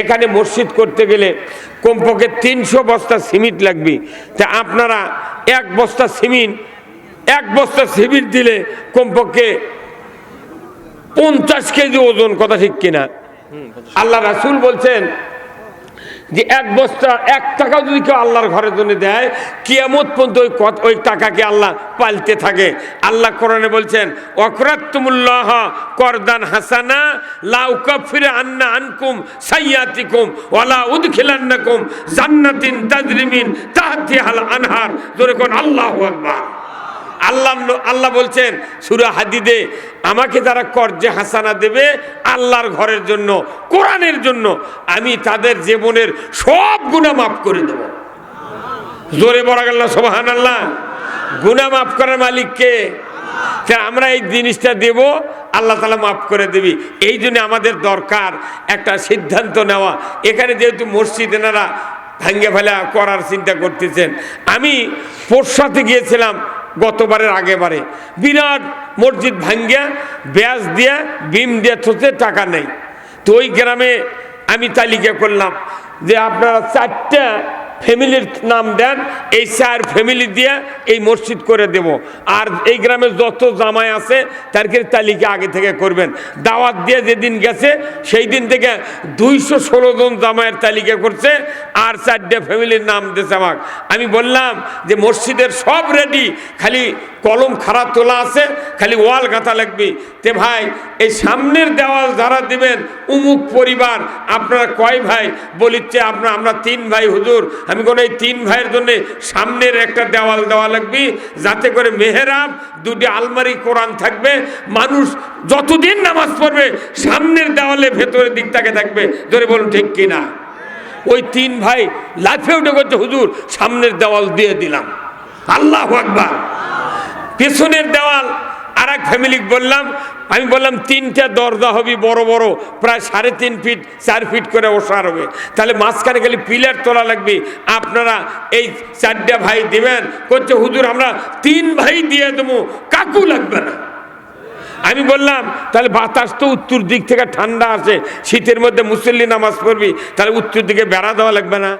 Speaker 1: এখানে মসজিদ করতে গেলে কমপক্ষে 300 বস্তা সিমেন্ট লাগবে। তা আপনারা 1 বস্তা সিমেন্ট দিলে কমপক্ষে 50 কেজি ওজন, কথা ঠিক কিনা? আল্লাহ রাসূল বলছেন যে 1 বস্তা 1 টাকা যদি কেউ আল্লাহর ঘরের জন্য দেয়, কিয়ামত পর্যন্ত ওই টাকাকে আল্লাহ পালতে থাকে। আল্লাহ কোরআনে বলছেন ওয়াকরাতুমুল্লাহ করদান হাসানা লা উকাফিরু আন্না আনকুম সাইয়াতিকুম ওয়ালা উদখিলান্নাকুম জান্নাতিন তাজরি মিন তাহতিহাল আনহার, জোরে কোন আল্লাহু আকবার। আল্লাহ বলছেন সূরা হাদিদে, আমাকে যারা কর্জে হাসানা দেবে আল্লাহর ঘরের জন্য, কোরআনের জন্য, আমি তাদের জীবনের সব গুনাহ মাফ করে দেব। জোরে বলা গেল সুবহানাল্লাহ। গুনাহ মাফ করার মালিক কে? আমরা এই জিনিসটা দেব, আল্লাহ তাআলা মাফ করে দিবি। এই জন্য আমাদের দরকার একটা সিদ্ধান্ত নেওয়া। এখানে যেহেতু মসজিদ এনারা ভাঙ্গে ফেলা করার চিন্তা করতেছেন, আমি পোরশাতে গিয়েছিলাম গতবারের আগেবারে, বিরাট মসজিদ ভাঙ্গিয়া ব্যাস দিয়া বিম দিয়ে থতে টাকা নেই। তো ওই গ্রামে আমি তালিকা করলাম যে আপনারা 4টা ফ্যামিলির নাম দেন, এই 4 ফ্যামিলি দিয়ে এই মসজিদ করে দেব। আর এই গ্রামে যত জামাই আছে তাদেরকে তালিকা আগে থেকে করবেন। দাওয়াত দিয়ে যেদিন গেছে সেই দিন থেকে 216 জন জামাইয়ের তালিকা করছে, আর 4টা ফ্যামিলির নাম দিয়েছে আমাকে। আমি বললাম যে মসজিদের সব রেডি, খালি কলম খারাপ তোলা আছে, খালি ওয়াল গাঁথা লাগবে। তে ভাই এই সামনের দেওয়াল যারা দিবেন উমুক পরিবার, আপনারা কয় ভাই? বলিচ্ছে আমরা 3 ভাই হুজুর। আমি কোনো এই 3 ভাইয়ের জন্য সামনের একটা দেওয়াল দেওয়া লাগবে, যাতে করে মেহরাব, 2টি আলমারি, কোরআন থাকবে। মানুষ যতদিন নামাজ পড়বে সামনের দেওয়ালে ভেতরের দিকটাকে থাকবে। ধরে বলুন ঠিক কিনা? ওই 3 ভাই লাফে উঠে করছে হুজুর সামনের দেওয়াল দিয়ে দিলাম। আল্লাহু আকবার। পেছনের দেওয়াল আর এক ফ্যামিলি বললাম, আমি বললাম 3টা দরজা হবে বড় বড়, প্রায় 3.5 ফিট 4 ফিট করে ওসার হবে, তাহলে মাঝখানে খালি পিলার তোলা লাগবে। আপনারা এই 4টা ভাই দিবেন। করছে হুজুর আমরা 3 ভাই দিয়ে দেবো, কাকু লাগবে না। আমি বললাম তাহলে বাতাস তো উত্তর দিক থেকে ঠান্ডা আসে, শীতের মধ্যে মুসল্লি নামাজ পড়বি, তাহলে উত্তর দিকে বেড়া দেওয়া লাগবে না?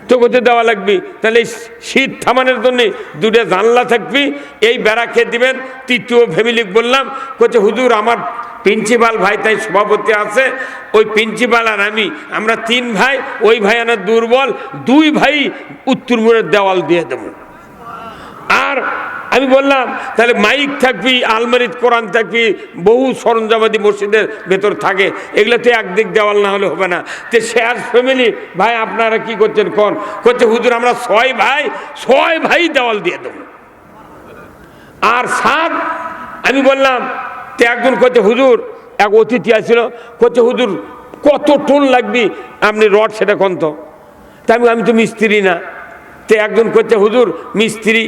Speaker 1: তো কোথায় দেওয়া লাগবে? তাহলে শীত থামানোর জন্য 2টা জানলা থাকবি, এই বেড়া খেয়ে দিবেন। 3য় ফ্যামিলি বললাম, করছে হুজুর আমার প্রিন্সিপাল ভাই তাই সভাপতি আছে, ওই প্রিন্সিপাল আর আমরা 3 ভাই, ওই ভাই আমার দুর্বল, 2 ভাই উত্তর মুড়ের দেওয়াল দিয়ে দেবো। আর আমি বললাম তাহলে মাইক থাকবি, আলমারি কোরআন থাকবি, বহু সরঞ্জামাদি মসজিদের ভেতর থাকে, এগুলো তো একদিক দেওয়াল না হলে হবে না। তো শেয়ার ফ্যামিলি ভাই আপনারা কি করছেন কোন? করছে হুজুর আমরা 6 ভাই দেওয়াল দিয়ে দেবো। আর 7 আমি বললাম, তো একজন করছে হুজুর, এক অতিথি আসছিল, করছে হুজুর কত টন লাগবে আপনি রড সেটা কোন? তো তাই আমি তো মিস্ত্রি না। তো একজন করছে হুজুর মিস্ত্রি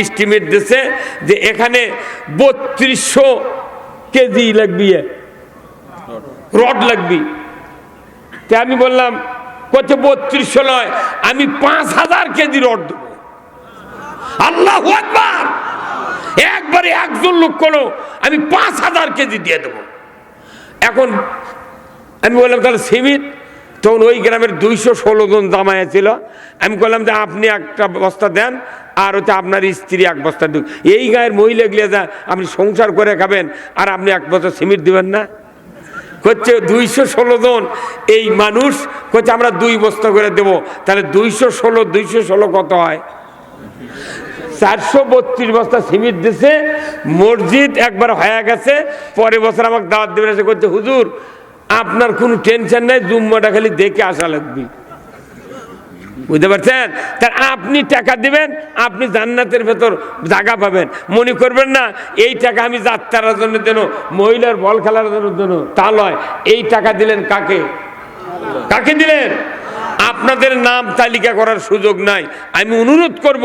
Speaker 1: এস্টিমেট দিছে যে এখানে 3200 কেজি লাগবে, রড লাগবে। তো আমি বললাম, করছে 3200 নয়, আমি 5000 কেজি রড দেবো। আল্লাহু আকবার। একবারে একজন লোক করো, আমি 5000 কেজি দিয়ে দেবো। এখন আমি বললাম তাহলে সিমেন্ট, তখন ওই গ্রামের 216 জন জামাই ছিল। আমি বললাম যে আপনি একটা বস্তা দেন, আর হচ্ছে আপনার স্ত্রী 1 বস্তা দিন। এই গায়ের মহিলা গিয়ে যা আপনি সংসার করে খাবেন, আর আপনি 1 বস্তা সিমেন্ট দিবেন না? হচ্ছে 216 জন এই মানুষ, হচ্ছে আমরা 2 বস্তা করে দেবো। তাহলে 216 কত হয়? 432 বস্তা সিমেন্ট দিছে। মসজিদ একবার হয়ে গেছে, পরের বছর আমাকে দাওয়াত দেবেন, এসে করছে হুজুর আপনার কোনো টেনশন নাই, জুম্মাটা খালি দেখে আসা লাগবে। বুঝতে পারছেন? তার আপনি টাকা দিবেন, আপনি জান্নাতের ভেতর জায়গা পাবেন। মনে করবেন না এই টাকা আমি যাত্রার জন্য দেন, মহিলার বল খেলার জন্য দেন, তা নয়। এই টাকা দিলেন কাকে? কাকে দিলেন? আপনাদের নাম তালিকা করার সুযোগ নাই। আমি অনুরোধ করব,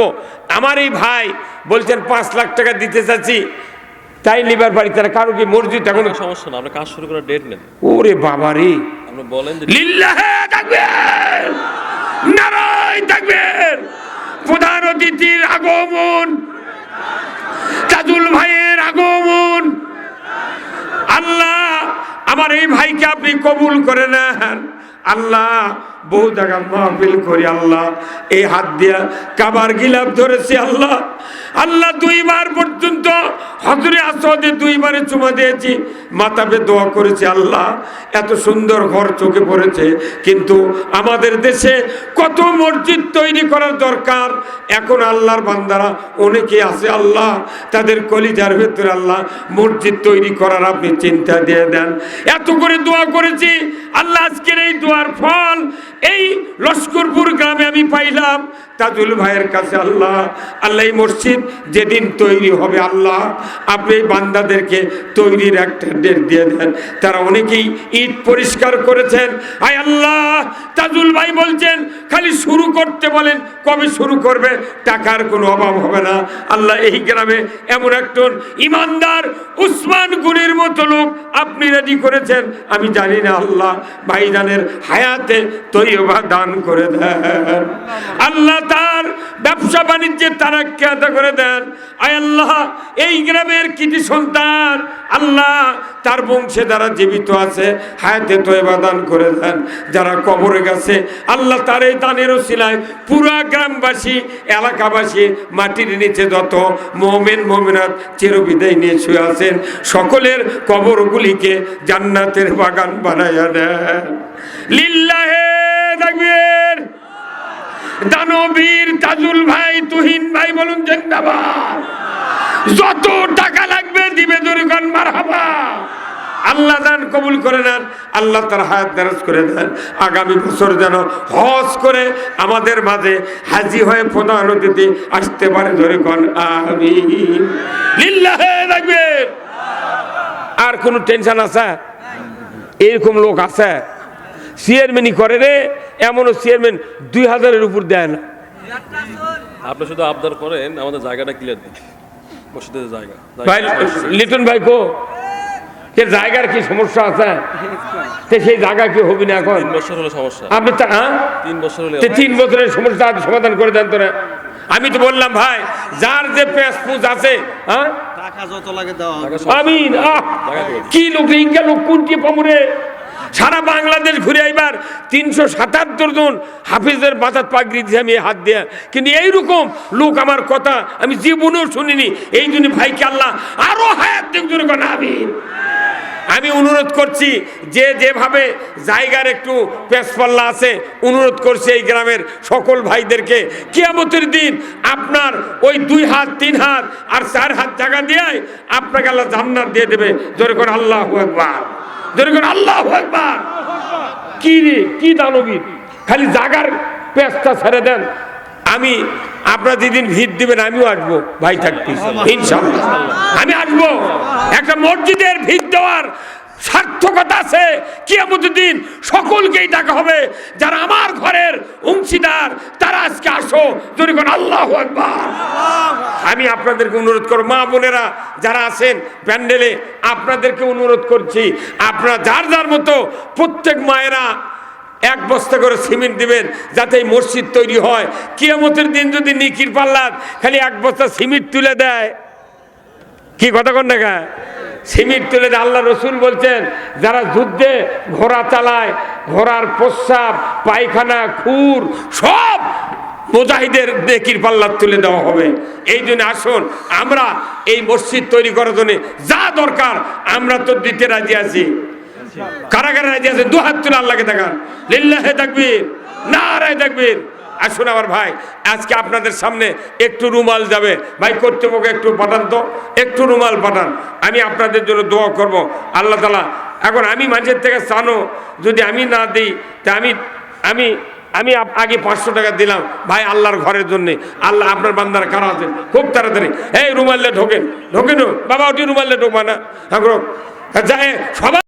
Speaker 1: আমার এই ভাই বলছেন 5 লাখ টাকা দিতে চাচ্ছি, তাই লিবার বাড়ি, তারা কারো কি মসজিদ এখন
Speaker 2: সমস্যা না, আমরা কাজ শুরু করার ডেট নেন।
Speaker 1: ওরে বাবা রে,
Speaker 2: আমরা বলেন যে
Speaker 1: লিল্লাহে তাকবীর, নারায়ে তাকবীর। প্রধান অতিথির আগমন, তাজুল ভাইয়ের আগমন। আল্লাহ আমার এই ভাইকে আপনি কবুল করে নেন। আল্লাহ বহু জায়গা মাহফিল করি, আল্লাহ এই হাত দিয়া কাবার গিলাফ ধরেছি। আল্লাহ 2 বার পর্যন্ত হজরে আসওয়াদে 2 বারে চুমা দিয়েছি, মাথাবে দোয়া করেছি। আল্লাহ এত সুন্দর ঘর চোখে পড়েছে, কিন্তু আমাদের দেশে কত মসজিদ তৈরি করার দরকার। এখন আল্লাহর বান্দারা অনেকে আছে, আল্লাহ তাদের কলিজার ভেতরে আল্লাহ মসজিদ তৈরি করার আপনি চিন্তা দিয়ে দেন। এত করে দোয়া করেছি, আল্লাহ আজকের এই দোয়ার ফল এই লস্করপুর গ্রামে আমি পাইলাম। তাজুল ভাইয়ের কাছে আল্লাহ, আল্লাহ এই মসজিদ যেদিন তৈরি হবে আল্লাহ, আপনি এই বান্দাদেরকে তৈরির একটা ডেট দিয়ে দেন। তারা অনেকেই ইট পরিষ্কার করেছেন। আয় আল্লাহ, তাজুল ভাই বলছেন খালি শুরু করতে বলেন, কবে শুরু করবে? টাকার কোনো অভাব হবে না আল্লাহ। এই গ্রামে এমন একজন ইমানদার উসমান গুনির মতো লোক আপনি রেডি করেছেন, আমি জানি না আল্লাহ। ভাইজানের হায়াতে তৈয়বা দান করে দেন আল্লাহ, তার ব্যবসা বাণিজ্যে তারাক্কি আদা করে দেন। আয় আল্লাহ, এই গ্রামের কৃতি সন্তান আল্লাহ, তার বংশে যারা জীবিত আছে হায়াতে তৈয়বা দান করে দেন। যারা কবরে গেছে আল্লাহ, তার এই দানের ওসিলায় পুরা গ্রামবাসী এলাকাবাসী মাটির নিচে যত মুমিন মুমিনাত চিরবিদায় নিয়ে শুয়ে আছেন সকলের কবরগুলিকে জান্নাতের বাগান বানায়া দেন। লিল্লাহে তাকবীর। দানবীর তাজুল ভাই, তুহিন ভাই বলুন জিন্দাবাদ। যত টাকা লাগবে দিবে, জোরে কোন মারহাবা। আল্লাহ দান কবুল করে নেন, আল্লাহ তার হায়াত দারাজ করে দেন। আগামী বছর যেন হজ করে আমাদের মাঝে হাজী হয়ে প্রধান অতিথি আসতে পারে, জোরে কোন আমিন। লিল্লাহে তাকবীর। আর কোনো টেনশন আছে? এরকম লোক আছে চেয়ারম্যানই করে রে, এমনও চেয়ারম্যান 2000-এর উপর দেয় না।
Speaker 2: আপনি শুধু আবদার করেন আমাদের জায়গাটা ক্লিয়ার দিন, মসজিদের জায়গা।
Speaker 1: ভাই লিটন ভাই কো, কে জায়গার কি সমস্যা আছে? সেই জায়গা কি হবে না এখন?
Speaker 2: 3 বছর হলো সমস্যা।
Speaker 1: আপনি
Speaker 2: 3 বছর হলে
Speaker 1: 3 বছরের সমস্যা সমাধান করে দেন তোরা। আমি তো বললাম ভাই, যার যে পেঁচপুচ আছে, হ্যাঁ
Speaker 3: টাকা যত লাগে দেওয়া
Speaker 1: আমিন। কি লোক ইঙ্গা লোক কোনটি পামুরে সারা বাংলাদেশ ঘুরে আইবার 377 জন হাফিজের মাথার পাগড়ি দিয়ে আমি হাত দেয়া, কিন্তু এইরকম লোক আমার কথা আমি জীবনেও শুনিনি। এই জন্য ভাইকে আল্লাহ আরো হায়াত দেখ, জোরে কোন আমিন। আমি অনুরোধ করছি যে যেভাবে জায়গার একটু পেছপাল্লা আছে, অনুরোধ করছি এই গ্রামের সকল ভাইদেরকে, কিয়ামতের দিন আপনার ওই 2 হাত 3 হাত আর 4 হাত জায়গা দিয়ে আপনাকে আল্লাহ জান্নাত দিয়ে দেবে। জোরে করে আল্লাহু আকবার, জোরে করে আল্লাহু আকবার। কি রে, কি দানবীর, খালি জায়গার পেছটা ছেড়ে দেন। আমি আপনারা যেদিন ভিড় দিবেন আমিও আসবো, ভাই থাকবি ইনশাআল্লাহ, আমি আসবো। একটা মসজিদের ভিড় দেওয়ার সার্থকতা আছে। কিয়ামতের দিন সকলকেই ডাকা হবে, যারা আমার ঘরের অংশীদার তারা আজকে আসো, জোরে করে আল্লাহু আকবার। আমি আপনাদেরকে অনুরোধ করব, মা বোনেরা যারা আছেন প্যান্ডেলে, আপনাদেরকে অনুরোধ করছি, আপনারা যার যার মতো প্রত্যেক মায়েরা 1 বস্তা করে সিমেন্ট দিবেন, যাতে এই মসজিদ তৈরি হয়। কিয়ামতের দিন যদি নিকির পাল্লাত খালি 1 বস্তা সিমেন্ট তুলে দেয়, কি কথা কন না, সিমেন্ট তুলে দেয়। আল্লাহ রসুল বলছেন, যারা যুদ্ধে ঘোড়া চালায়, ঘোড়ার প্রস্রাব পায়খানা খুর সব মুজাহিদের নেকির পাল্লা তুলে দেওয়া হবে। এই জন্য আসুন, আমরা এই মসজিদ তৈরি করার জন্য যা দরকার আমরা তো দিতে রাজি আছি। কারাগারে রাজি আছে? 2 হাত তুলে আল্লাহকে দেখান। লিল্লাহে তাকবীর, নারায়ে তাকবীর। আসুন আমার ভাই, আজকে আপনাদের সামনে একটু রুমাল যাবে, ভাই কর্তৃপক্ষ একটু পাঠান তো, একটু রুমাল পাঠান। আমি আপনাদের জন্য দোয়া করব আল্লাহ তাআলা। এখন আমি মানুষের থেকে চানো, যদি আমি না দিই তা আমি আগে 500 টাকা দিলাম ভাই আল্লাহর ঘরের জন্য। আল্লাহ আপনার বান্দারা কারা আছেন খুব তাড়াতাড়ি এই রুমালে ঢোকেন বাবা, ওটি রুমালে ঢোকবা না, যায় সবাই।